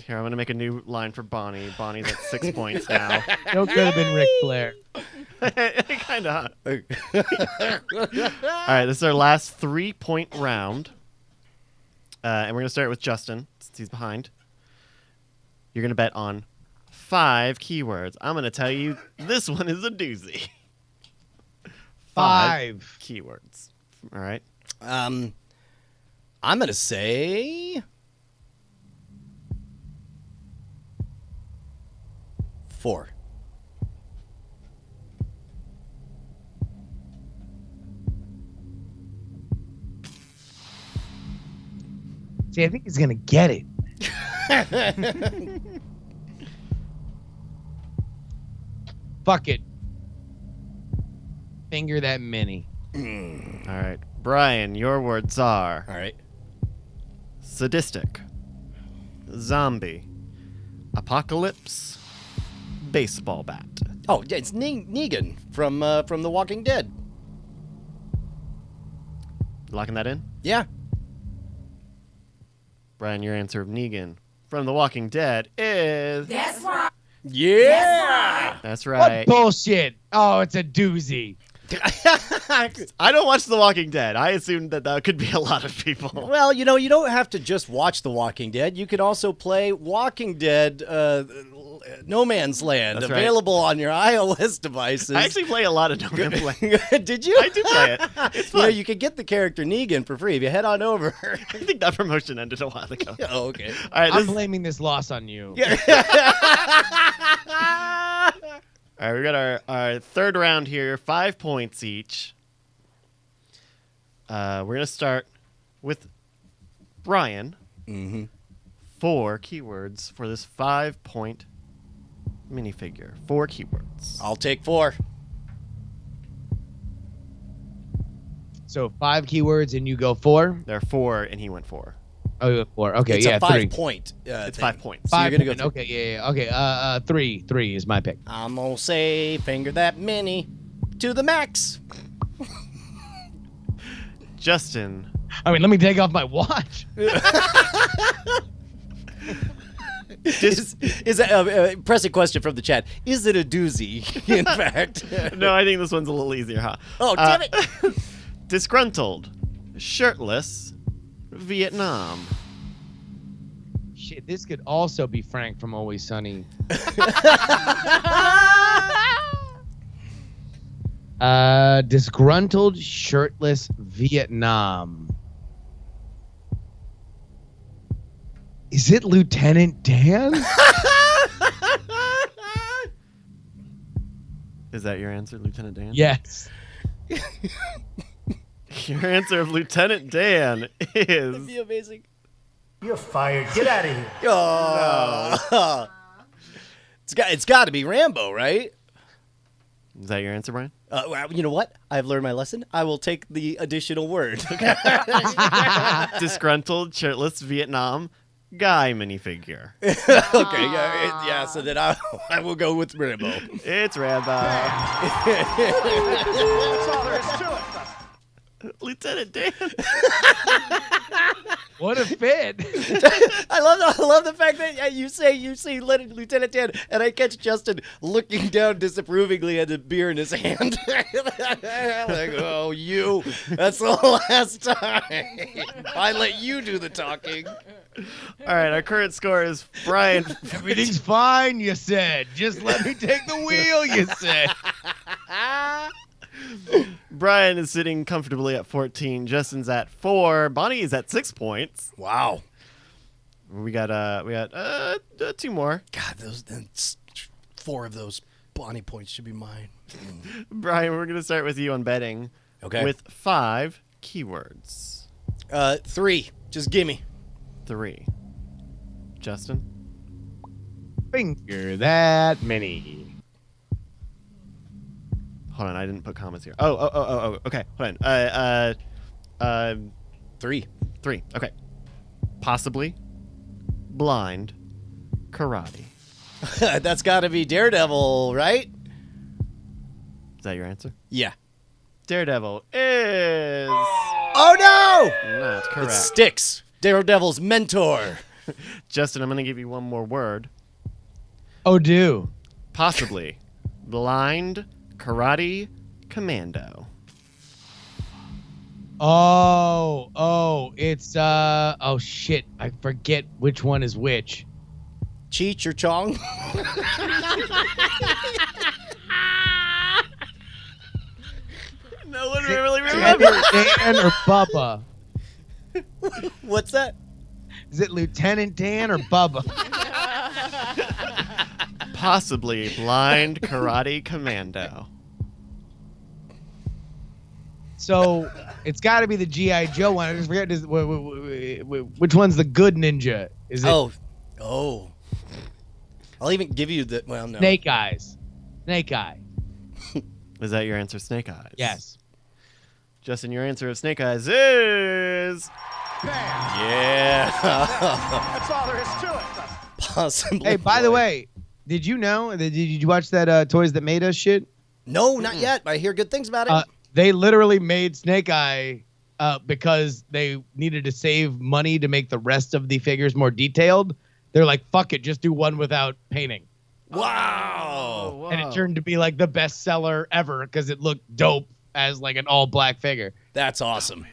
Here, I'm gonna make a new line for Bonnie. Bonnie's at 6 points now. No, could have been Ric Flair. Kind of. All right, this is our last 3-point round, and we're gonna start with Justin since he's behind. You're gonna bet on 5 keywords. I'm gonna tell you this one is a doozy. 5 keywords. All right. I'm going to say 4. See, I think he's gonna get it. Fuck it. Finger that mini. All right, Brian. Your words are All right. sadistic, zombie, apocalypse, baseball bat. Oh, yeah, it's Negan from The Walking Dead. Locking that in? Yeah. Brian, your answer of Negan from The Walking Dead is. Yeah. That's What right. bullshit? Oh, it's a doozy. I don't watch The Walking Dead. I assumed that could be a lot of people. Well, you don't have to just watch The Walking Dead. You could also play Walking Dead No Man's Land, That's right. available on your iOS devices. I actually play a lot of No Man's Land. Did you? I do play it. It's fun. You could get the character Negan for free if you head on over. I think that promotion ended a while ago. Oh, okay. All right, I'm blaming this loss on you. All right, we got our third round here, 5 points each. We're going to start with Brian. Mm-hmm. 4 keywords for this 5-point minifigure. 4 keywords. I'll take 4. So 5 keywords and you go 4? There are 4, and he went 4. Oh, you go 4. Okay, It's yeah, a 3. 5-point. It's 5 points. So you're 5 gonna go point. Okay, yeah. Okay, 3. 3 is my pick. I'm gonna say finger that mini to the max. Justin. I mean, let me take off my watch. Is a pressing question from the chat? Is it a doozy? In fact, No, I think this one's a little easier, huh? Oh, damn it! Disgruntled, shirtless, Vietnam. Shit, this could also be Frank from Always Sunny. Disgruntled, shirtless, Vietnam. Is it Lieutenant Dan? Is that your answer, Lieutenant Dan? Yes. Your answer of Lieutenant Dan is... That'd be amazing. You're fired. Get out of here. Oh. It's got to be Rambo, right? Is that your answer, Brian? Well, you know what? I've learned my lesson. I will take the additional word. Disgruntled, shirtless, Vietnam, guy minifigure. Okay, yeah. So then I will go with Rambo. It's Rambo. That's all there is to it. Lieutenant Dan. What a fit. I love the fact that you say Lieutenant Dan, and I catch Justin looking down disapprovingly at the beer in his hand. Like, oh, you. That's the last time. I let you do the talking. All right, our current score is Brian. Everything's fine, you said. Just let me take the wheel, you said. Brian is sitting comfortably at 14. Justin's at 4. Bonnie is at 6 points. Wow. We got 2 more. God, 4 of those Bonnie points should be mine. Brian, we're gonna start with you on betting. Okay. With 5 keywords. 3. Just gimme. 3. Justin. Finger that many. Hold on, I didn't put commas here. Oh. Okay, hold on. 3. 3. Okay. Possibly. Blind. Karate. That's got to be Daredevil, right? Is that your answer? Yeah. Daredevil is Oh no! not correct. It sticks. Daredevil's mentor. Justin, I'm gonna give you one more word. Oh, do. Possibly. Blind. Karate Commando. Oh, it's oh shit, I forget which one is which. Cheech or Chong? No one really remembers. Dan or Bubba? What's that? Is it Lieutenant Dan or Bubba? Possibly Blind Karate Commando. So it's got to be the G.I. Joe one. I just forget which one's the good ninja. Is it Oh. I'll even give you the. Well, no. Snake Eyes? Snake Eye. Is that your answer, Snake Eyes? Yes. Justin, your answer of Snake Eyes is... Yeah. That's all there is to it. Possibly. Hey, by the way, did you know? Did you watch that Toys That Made Us shit? No, not yet. I hear good things about it. They literally made Snake Eye because they needed to save money to make the rest of the figures more detailed. They're like, fuck it, just do one without painting. Wow. And it turned to be like the best seller ever because it looked dope as like an all black figure. That's awesome.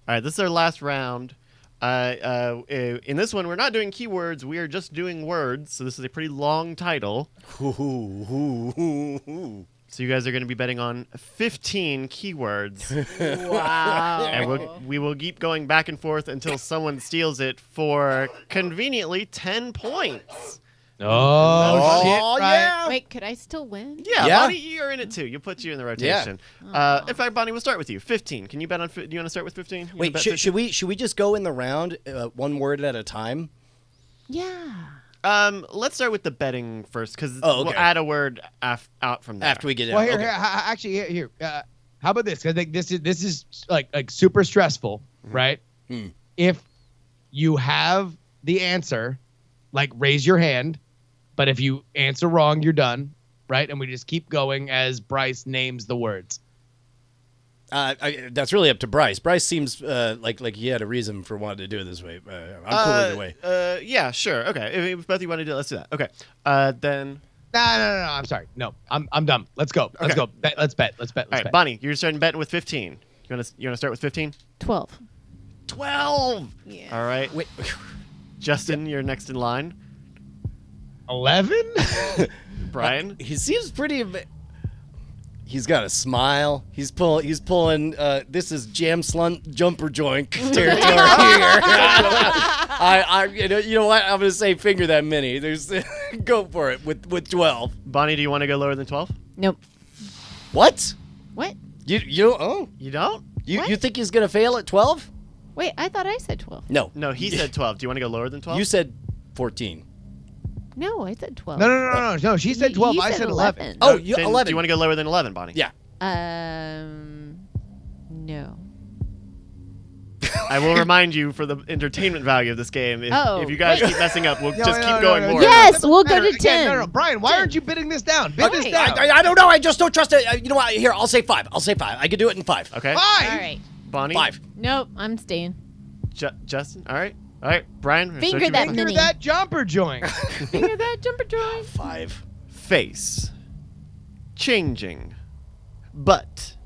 All right, this is our last round. In this one, we're not doing keywords. We are just doing words. So this is a pretty long title. So you guys are going to be betting on 15 keywords. Wow. And we will keep going back and forth until someone steals it for conveniently 10 points. Oh, shit! yeah. Wait, could I still win? Yeah, Bonnie, you're in it too. You'll put you in the rotation. In fact, Bonnie, we'll start with you. 15. Can you bet on? Do you want to start with 15? Wait, should we just go in the round one word at a time? Yeah. Let's start with the betting first, because okay. we'll add a word out from there. After we get Well, out. here. How about this? Because this is like super stressful, right? If you have the answer, like raise your hand, but if you answer wrong, you're done, right? And we just keep going as Bryce names the words. That's really up to Bryce. Bryce seems like he had a reason for wanting to do it this way. I'm cool either way. Yeah, sure. Okay. If both of you want to do it, let's do that. Okay. Then. No. I'm sorry. No, I'm done. Let's go. Let's go. Let's bet. All right, Bonnie, you're starting betting with 15. You want to start with 15? 12. 12. Yeah. All right. Wait. Justin, you're next in line. 11. Brian. He seems pretty. He's got a smile. He's pulling. This is jam slunt jumper joint territory here. You know what? I'm gonna say finger that many. There's go for it with 12. Bonnie, do you want to go lower than 12? Nope. What? What? You don't? You don't? You think he's gonna fail at 12? Wait, I thought I said 12. No. No, he said 12. Do you want to go lower than 12? You said 14. No, I said 12. No. She said 12. You I said 11. Oh, Then 11. Do you want to go lower than 11, Bonnie? Yeah. No. I will remind you for the entertainment value of this game. If you guys keep messing up, we'll just keep going more. Yes, we'll go to 10. No, Brian, why aren't you bidding this down? Bid this down. I don't know. I just don't trust it. You know what? Here, I'll say 5. I could do it in 5. Okay. 5. All right. Bonnie. 5. Nope, I'm staying. Justin. All right. Brian. Finger start that you. Finger mini. that jumper joint. Finger that jumper joint. 5. Face. Changing. But.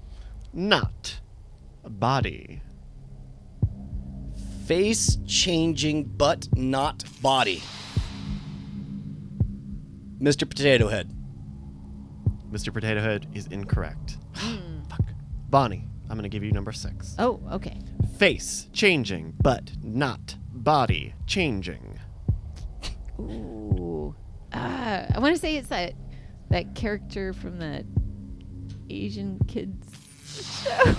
Not. Body. Face changing, but not body. Mr. Potato Head. Mr. Potato Head is incorrect. Fuck. Bonnie, I'm going to give you number 6. Oh, okay. Face changing, but not body changing. Ooh. I want to say it's that character from that Asian kids show.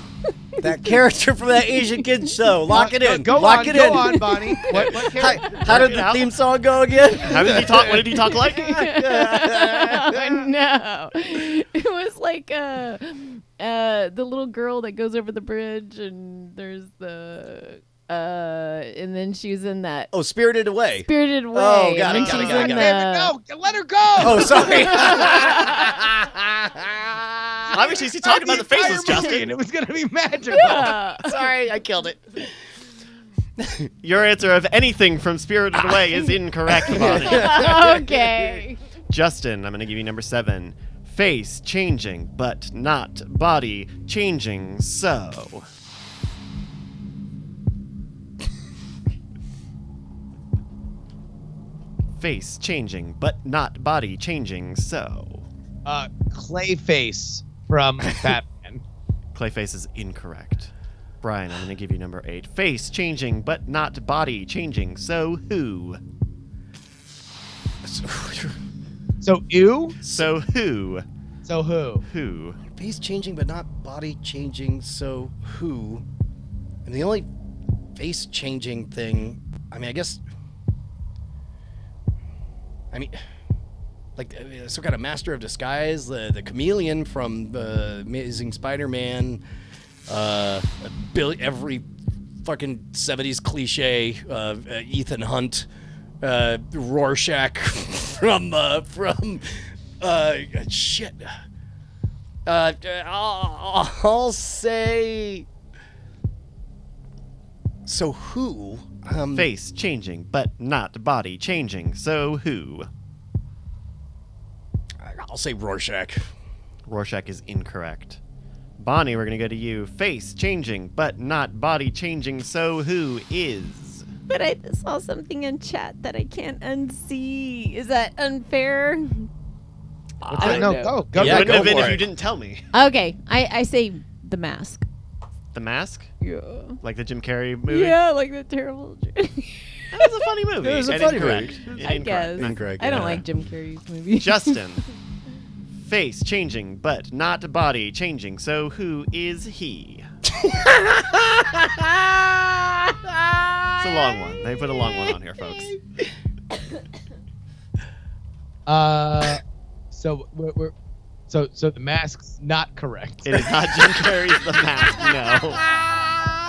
That character from that Asian kids show. Lock it in. Go Lock it in. Go on, Bonnie. What character? How did the theme song go again? How did he talk? What did he talk like? Oh, no. It was like the little girl that goes over the bridge, and there's the and then she's in that Oh, Spirited Away. Spirited Away. Oh, got and it, then got it, she's got it, in got it. No, let her go. Oh, sorry. Obviously, he's talking about the faces, Justin. It was going to be magical. Sorry, I killed it. Your answer of anything from Spirited Away is incorrect, Bonnie. Okay. Justin, I'm going to give you number 7. Face changing, but not body changing. So. Face changing, but not body changing. So. Clayface from Batman. Clayface is incorrect. Brian, I'm going to give you number 8. Face changing, but not body changing. So who? So ew. So who? So who? Who? Face changing, but not body changing. So who? And the only face changing thing, I mean, I guess. I mean, like some kind of master of disguise, the chameleon from Amazing Spider-Man, every fucking 70s cliche, Ethan Hunt, Rorschach from shit. I'll say. So who? Face changing, but not body changing. So who? I'll say Rorschach. Rorschach is incorrect. Bonnie, we're going to go to you. Face changing, but not body changing. So who is? But I saw something in chat that I can't unsee. Is that unfair? What's that? No, know. go. It wouldn't go have been for if it. you didn't tell me. Okay, I say The Mask. The Mask? Yeah. Like the Jim Carrey movie? Yeah, like the terrible. That was a funny movie. It was a And funny incorrect. movie. I guess. Incorrect, I don't yeah. like Jim Carrey's movies. Justin. Face changing, but not body changing. So who is he? It's a long one. They put a long one on here, folks. So so the mask's not correct. It is not Jim Carrey's The Mask,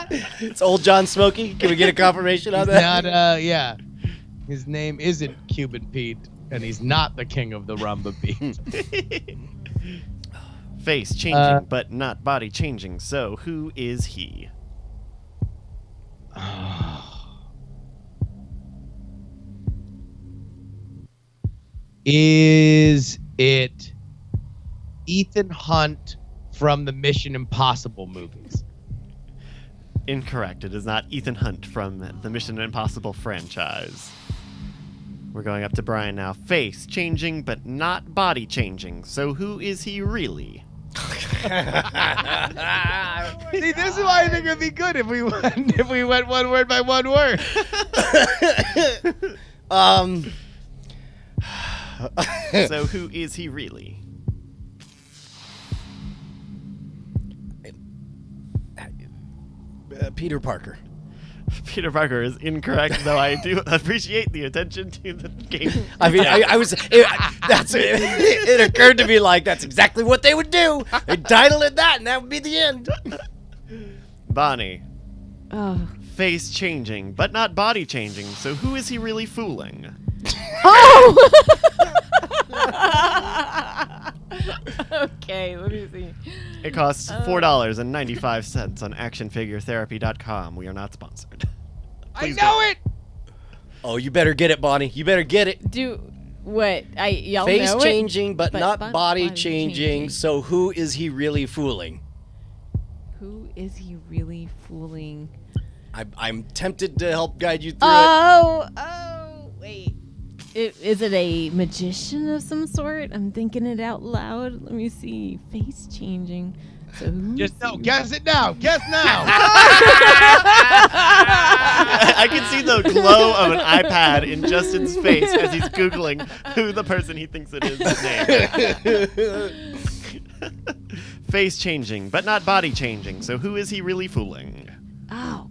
no. It's old John Smokey. Can we get a confirmation on He's that? not. Yeah. His name isn't Cuban Pete, and he's not the king of the rumba beat. Face changing, but not body changing. So who is he? Is it Ethan Hunt from the Mission Impossible movies? Incorrect. It is not Ethan Hunt from the Mission Impossible franchise. We're going up to Brian now. Face changing, but not body changing. So who is he really? See, this is why I think it'd be good if we went one word by one word. So who is he really? Peter Parker. Peter Parker is incorrect, though I do appreciate the attention to the game. I mean, it occurred to me like that's exactly what they would do. They'd title it that, and that would be the end. Bonnie. Oh. Face changing, but not body changing. So who is he really fooling? Oh! Okay, let me see. It costs $4.95 on actionfiguretherapy.com. We are not sponsored. I know it. Oh, you better get it, Bonnie. You better get it. Do what? Y'all Face know changing, but not body body changing. So who is he really fooling? Who is he really fooling? I'm tempted to help guide you through Oh, wait. Is it a magician of some sort? I'm thinking it out loud. Let me see. Face changing. So who Just is no. he? Guess it now. Guess now. I can see the glow of an iPad in Justin's face as he's Googling who the person he thinks it is name. Face changing, but not body changing. So who is he really fooling? Oh.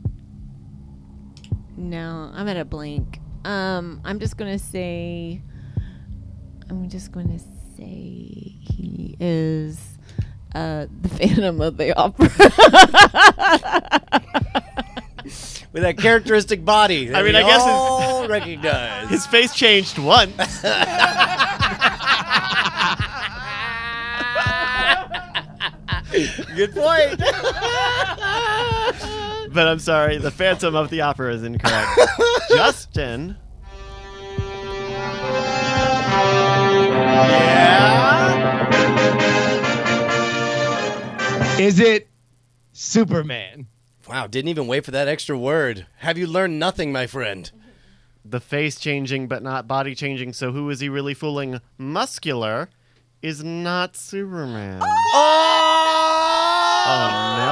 No, I'm at a blank. I'm just gonna say he is the Phantom of the Opera. with that characteristic body. That I mean, we I guess all recognize. His face changed once. Good point. But I'm sorry, the Phantom of the Opera is incorrect. Justin. Is it Superman? Wow, didn't even wait for that extra word. Have you learned nothing, my friend? The face changing, but not body changing. So who is he really fooling? Muscular is not Superman. Oh no.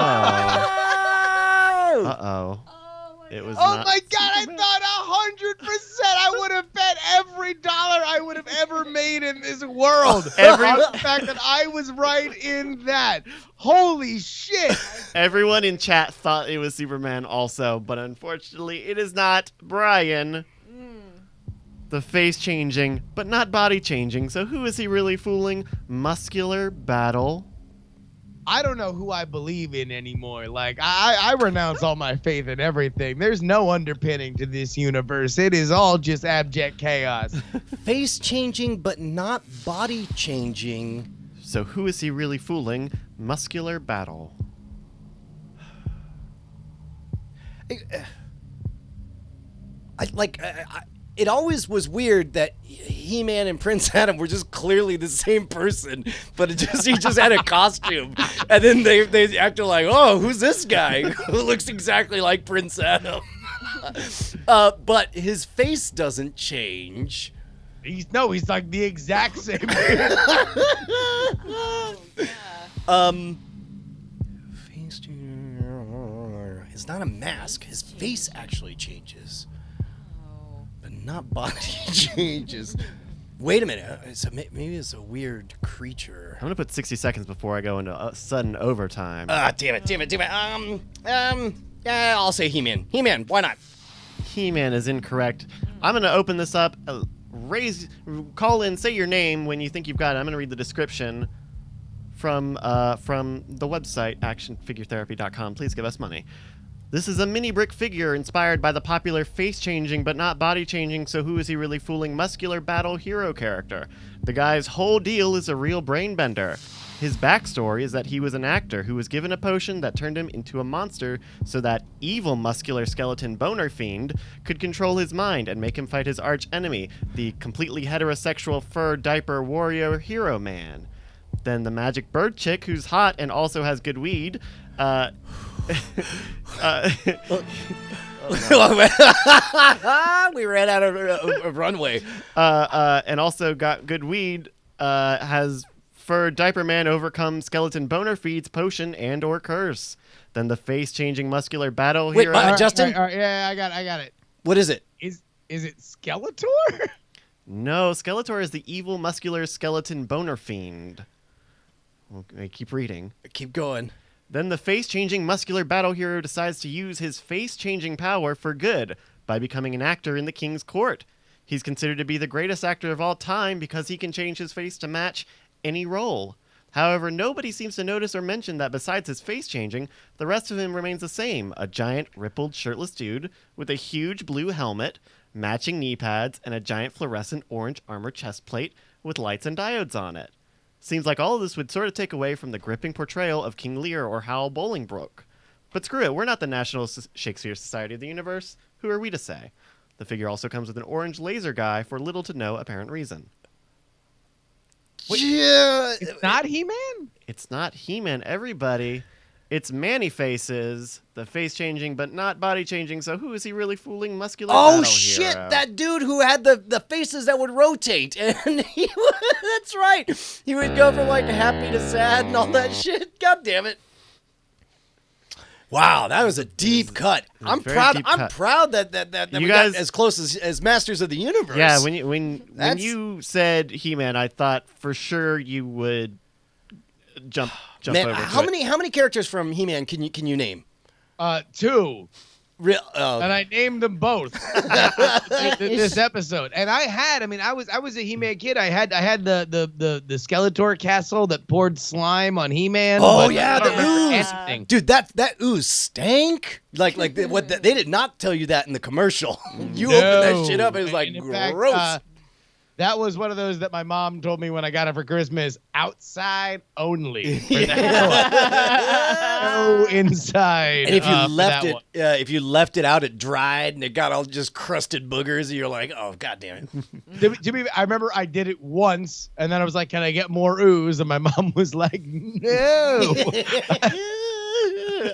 Uh-oh. It was Oh not my God! I Superman. thought 100%. I would have bet every dollar I would have ever made in this world on the fact that I was right in that. Holy shit! Everyone in chat thought it was Superman also, but unfortunately it is not. Brian. The face changing, but not body changing. So who is he really fooling? Muscular Battle. I don't know who I believe in anymore. Like, I renounce all my faith in everything. There's no underpinning to this universe. It is all just abject chaos. Face changing, but not body changing. So who is he really fooling? Muscular Battle. it always was weird that He-Man and Prince Adam were just clearly the same person, but he just had a costume, and then they acted like, oh, who's this guy who looks exactly like Prince Adam? But his face doesn't change. He's like the exact same. Face it's not a mask. His face actually changes, but not body changes. Wait a minute. Maybe it's a weird creature. I'm gonna put 60 seconds before I go into sudden overtime. Damn it. I'll say He-Man. He-Man, why not? He-Man is incorrect. I'm gonna open this up. Call in, say your name when you think you've got it. I'm gonna read the description from the website actionfiguretherapy.com. Please give us money. This is a mini brick figure inspired by the popular face-changing but not body-changing So Who Is He Really Fooling muscular battle hero character. The guy's whole deal is a real brain bender. His backstory is that he was an actor who was given a potion that turned him into a monster so that evil muscular skeleton boner fiend could control his mind and make him fight his arch enemy, the completely heterosexual fur diaper warrior hero man. Then the magic bird chick who's hot and also has good weed, We ran out of runway. And also got good weed, has fur diaper man overcome skeleton boner feeds potion and or curse. Then the face-changing muscular battle hero. Justin? All right, yeah, I got it. What is it? Is it Skeletor? No, Skeletor is the evil muscular skeleton boner fiend. Okay, keep reading. Keep going. Then the face-changing muscular battle hero decides to use his face-changing power for good by becoming an actor in the king's court. He's considered to be the greatest actor of all time because he can change his face to match any role. However, nobody seems to notice or mention that besides his face changing, the rest of him remains the same, a giant, rippled, shirtless dude with a huge blue helmet, matching knee pads, and a giant fluorescent orange armor chest plate with lights and diodes on it. Seems like all of this would sort of take away from the gripping portrayal of King Lear or Hal Bolingbroke. But screw it, we're not the National Shakespeare Society of the Universe. Who are we to say? The figure also comes with an orange laser guy for little to no apparent reason. Yeah. It's not He-Man? It's not He-Man, everybody. It's Manny-Faces, the face-changing but not body-changing, so who is he really fooling muscular Oh, battle shit, hero? that dude who had the faces that would rotate. And that's right. He would go from, like, happy to sad and all that shit. God damn it. Wow, that was a deep cut. I'm proud. I'm proud that we got as close as Masters of the Universe. Yeah, when you said He-Man, I thought for sure you would jump Man, over. how many characters from He-Man can you name? 2. And I named them both this episode. And I was a He-Man kid. I had the Skeletor castle that poured slime on He-Man. Oh yeah, the ooze. Dude, that ooze stank. Like they did not tell you that in the commercial. You opened that shit up, it was like gross. Fact, that was one of those that my mom told me when I got it for Christmas. Outside only. No inside. And if you left it out, it dried and it got all just crusted boogers. And you're like, oh god damn it. I remember I did it once, and then I was like, "Can I get more ooze?" And my mom was like, "No."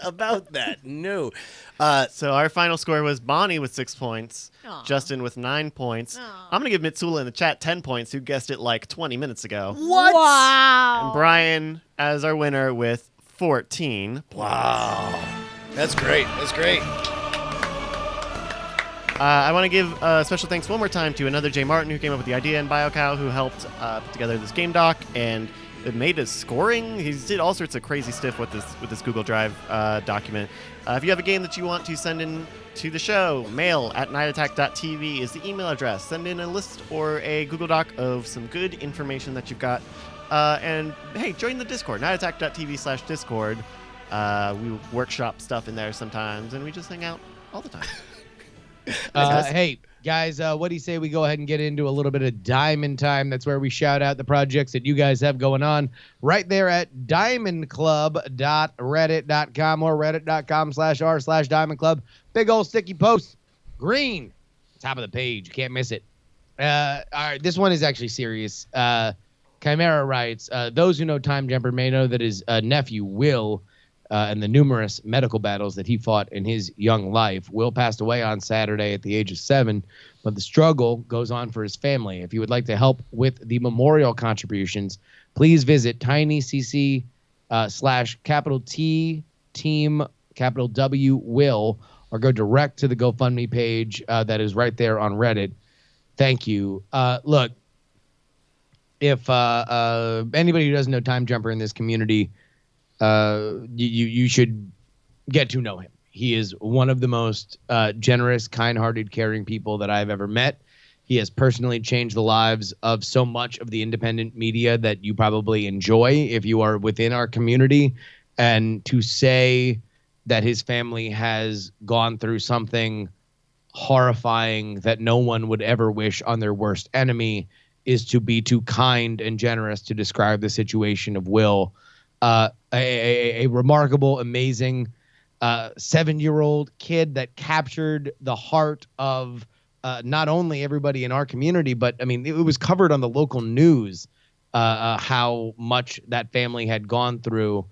About that, no. So our final score was Bonnie with 6 points, Aw. Justin with 9 points. Aw. I'm gonna give Mitsula in the chat 10 points, who guessed it like 20 minutes ago. What? Wow. And Brian as our winner with 14. Wow. That's great. That's great. I want to give special thanks one more time to another Jay Martin who came up with the idea, and BioCow who helped put together this game doc and it made his scoring. He did all sorts of crazy stuff with this Google Drive document. If you have a game that you want to send in to the show, mail@nightattack.tv is the email address. Send in a list or a Google Doc of some good information that you've got. And hey, join the Discord, nightattack.tv/Discord. We workshop stuff in there sometimes, and we just hang out all the time. Hey, guys, what do you say we go ahead and get into a little bit of Diamond Time? That's where we shout out the projects that you guys have going on right there at diamondclub.reddit.com or reddit.com/r/diamondclub. Big old sticky post. Green. top of the page. You can't miss it. All right, this one is actually serious. Chimera writes, those who know Time Jumper may know that his nephew, Will, and the numerous medical battles that he fought in his young life. Will passed away on Saturday at the age of 7, but the struggle goes on for his family. If you would like to help with the memorial contributions, please visit tinycc /T team W Will, or go direct to the GoFundMe page that is right there on Reddit. Thank you. Look, if anybody who doesn't know Time Jumper in this community, you should get to know him. He is one of the most generous, kind-hearted, caring people that I've ever met. He has personally changed the lives of so much of the independent media that you probably enjoy if you are within our community. And to say that his family has gone through something horrifying that no one would ever wish on their worst enemy is to be too kind and generous to describe the situation of Will. A remarkable, amazing 7-year-old kid that captured the heart of not only everybody in our community, but I mean, it was covered on the local news how much that family had gone through.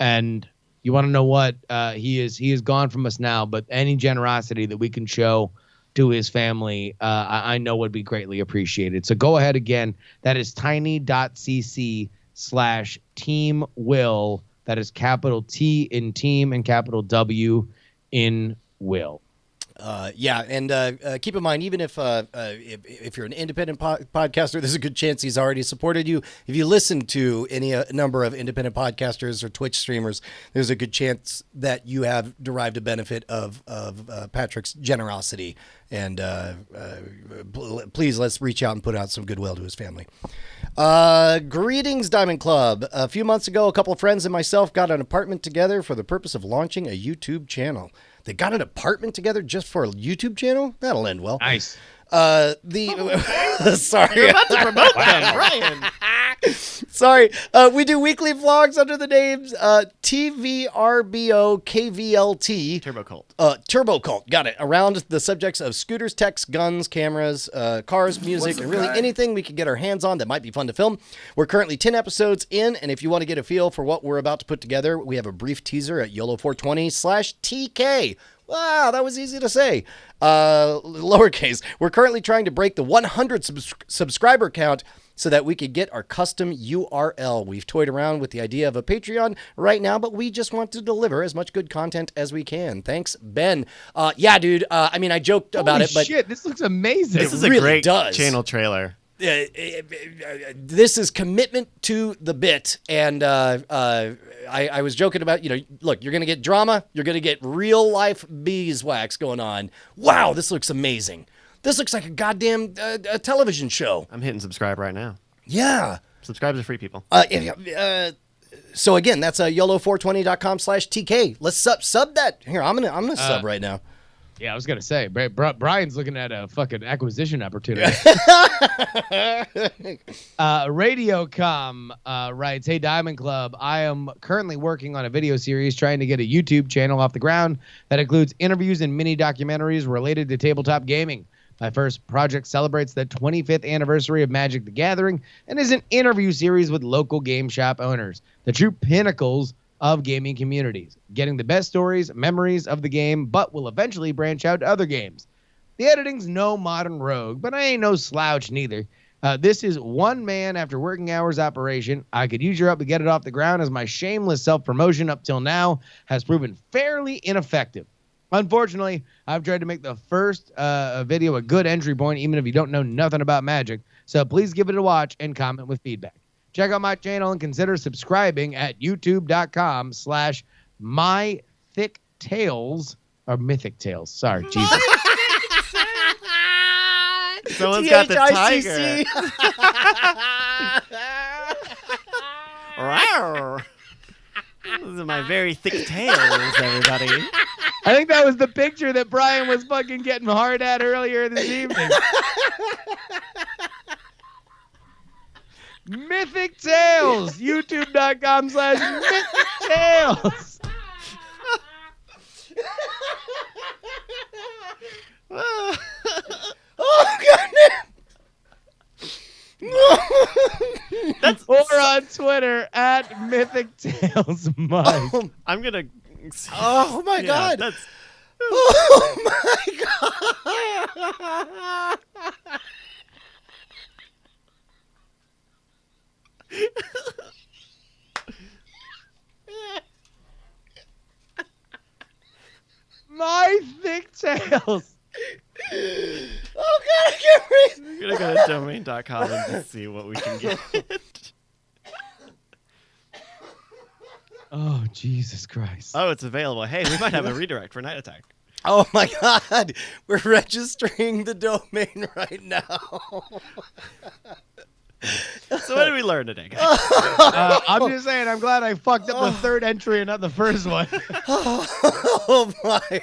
And you want to know what? He is gone from us now, but any generosity that we can show to his family, I know would be greatly appreciated. So go ahead again. That is tiny.cc /Team Will. That is capital T in team and capital W in Will. Yeah, and keep in mind, even if you're an independent podcaster, there's a good chance he's already supported you. If you listen to any number of independent podcasters or Twitch streamers, there's a good chance that you have derived a benefit of Patrick's generosity. And please, let's reach out and put out some goodwill to his family. Greetings, Diamond Club. A few months ago, a couple of friends and myself got an apartment together for the purpose of launching a YouTube channel. They got an apartment together just for a YouTube channel? That'll end well. Nice. Sorry. You're about to promote them, Brian. Sorry. We do weekly vlogs under the names TVRBOKVLT. Turbo Cult. Turbo Cult. Got it. Around the subjects of scooters, techs, guns, cameras, cars, music, and really anything we can get our hands on that might be fun to film. We're currently 10 episodes in, and if you want to get a feel for what we're about to put together, we have a brief teaser at YOLO420/TK. Wow, that was easy to say. Lowercase. We're currently trying to break the 100 subscriber count so that we could get our custom URL. We've toyed around with the idea of a Patreon right now, but we just want to deliver as much good content as we can. Thanks, Ben. Yeah, dude. I mean, I joked about it, but shit, this looks amazing. This is a great channel trailer. This is commitment to the bit, and I was joking about, look, you're going to get drama, you're going to get real life beeswax going on. Wow, this looks amazing. This looks like a goddamn a television show. I'm hitting subscribe right now. Yeah. Subscribe to free people. So again, that's YOLO420.com/TK. Let's sub that. Here, I'm gonna sub right now. Yeah, I was gonna say, Brian's looking at a fucking acquisition opportunity. Radiocom writes, "Hey Diamond Club, I am currently working on a video series trying to get a YouTube channel off the ground that includes interviews and mini documentaries related to tabletop gaming. My first project celebrates the 25th anniversary of Magic the Gathering and is an interview series with local game shop owners, the true pinnacles of gaming communities, getting the best stories, memories of the game, but will eventually branch out to other games. The editing's no modern rogue, but I ain't no slouch neither. This is one man after working hours operation. I could use your help to get it off the ground, as my shameless self-promotion up till now has proven fairly ineffective. Unfortunately, I've tried to make the first video a good entry point, even if you don't know nothing about Magic. So please give it a watch and comment with feedback. Check out my channel and consider subscribing at youtube.com/mythictails or Mythic Tales. Sorry, Jesus. Someone's got the tiger. Rawr. Those are my very thick tails, everybody. I think that was the picture that Brian was fucking getting hard at earlier this evening. Mythic Tales, youtube.com/Mythic Tales. That's. Or on Twitter at Mythic Tales Mike. I'm gonna. Oh my Yeah, God. That's. Oh my God. My Thick Tails. Oh God, I can't breathe. I'm gonna go to domain.com and just see what we can get. Oh, Jesus Christ. Oh, it's available. Hey, we might have a redirect for Night Attack. Oh my God, we're registering the domain right now. So what did we learn today, guys? I'm just saying, I'm glad I fucked up the third entry and not the first one. Oh my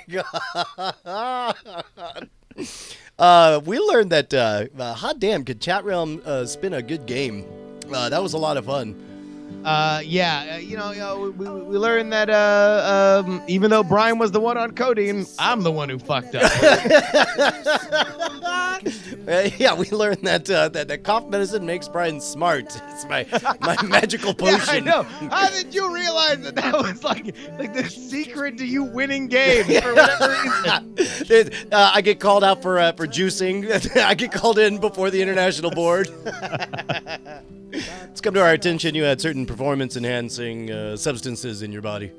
God. We learned that, hot damn, could Chat Realm spin a good game? That was a lot of fun. We learned that even though Brian was the one on coding, I'm the one who fucked up. Yeah, we learned that cough medicine makes Brian smart. It's my magical potion. Yeah, I know. How did you realize that was like the secret to you winning games for whatever reason? I get called out for juicing. I get called in before the international board. It's come to our attention you had certain performance-enhancing substances in your body.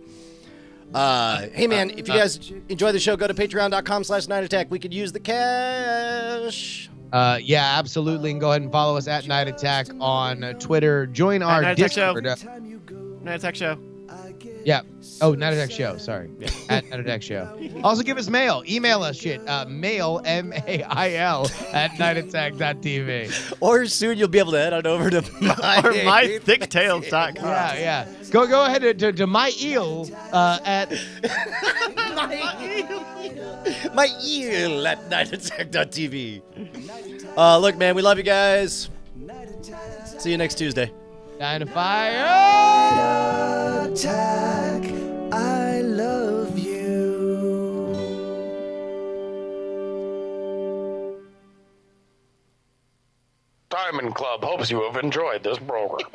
Hey, man, if you guys enjoy the show, go to patreon.com/nightattack. We could use the cash. Yeah, absolutely. And go ahead and follow us at Night Attack on Twitter. Join our Night Attack Discord. Night Attack Show. Yeah. Oh, Night Attack Show. Sorry. At Night Attack Show. Also, give us mail. Email us shit. Mail, M-A-I-L, at nightattack.tv. Or soon you'll be able to head on over to mythicktails.com. Yeah. Go ahead to my eel at my eel at nightattack.tv. Look, man, we love you guys. See you next Tuesday. Dine of Fire. Attack, I love you. Diamond Club hopes you have enjoyed this program.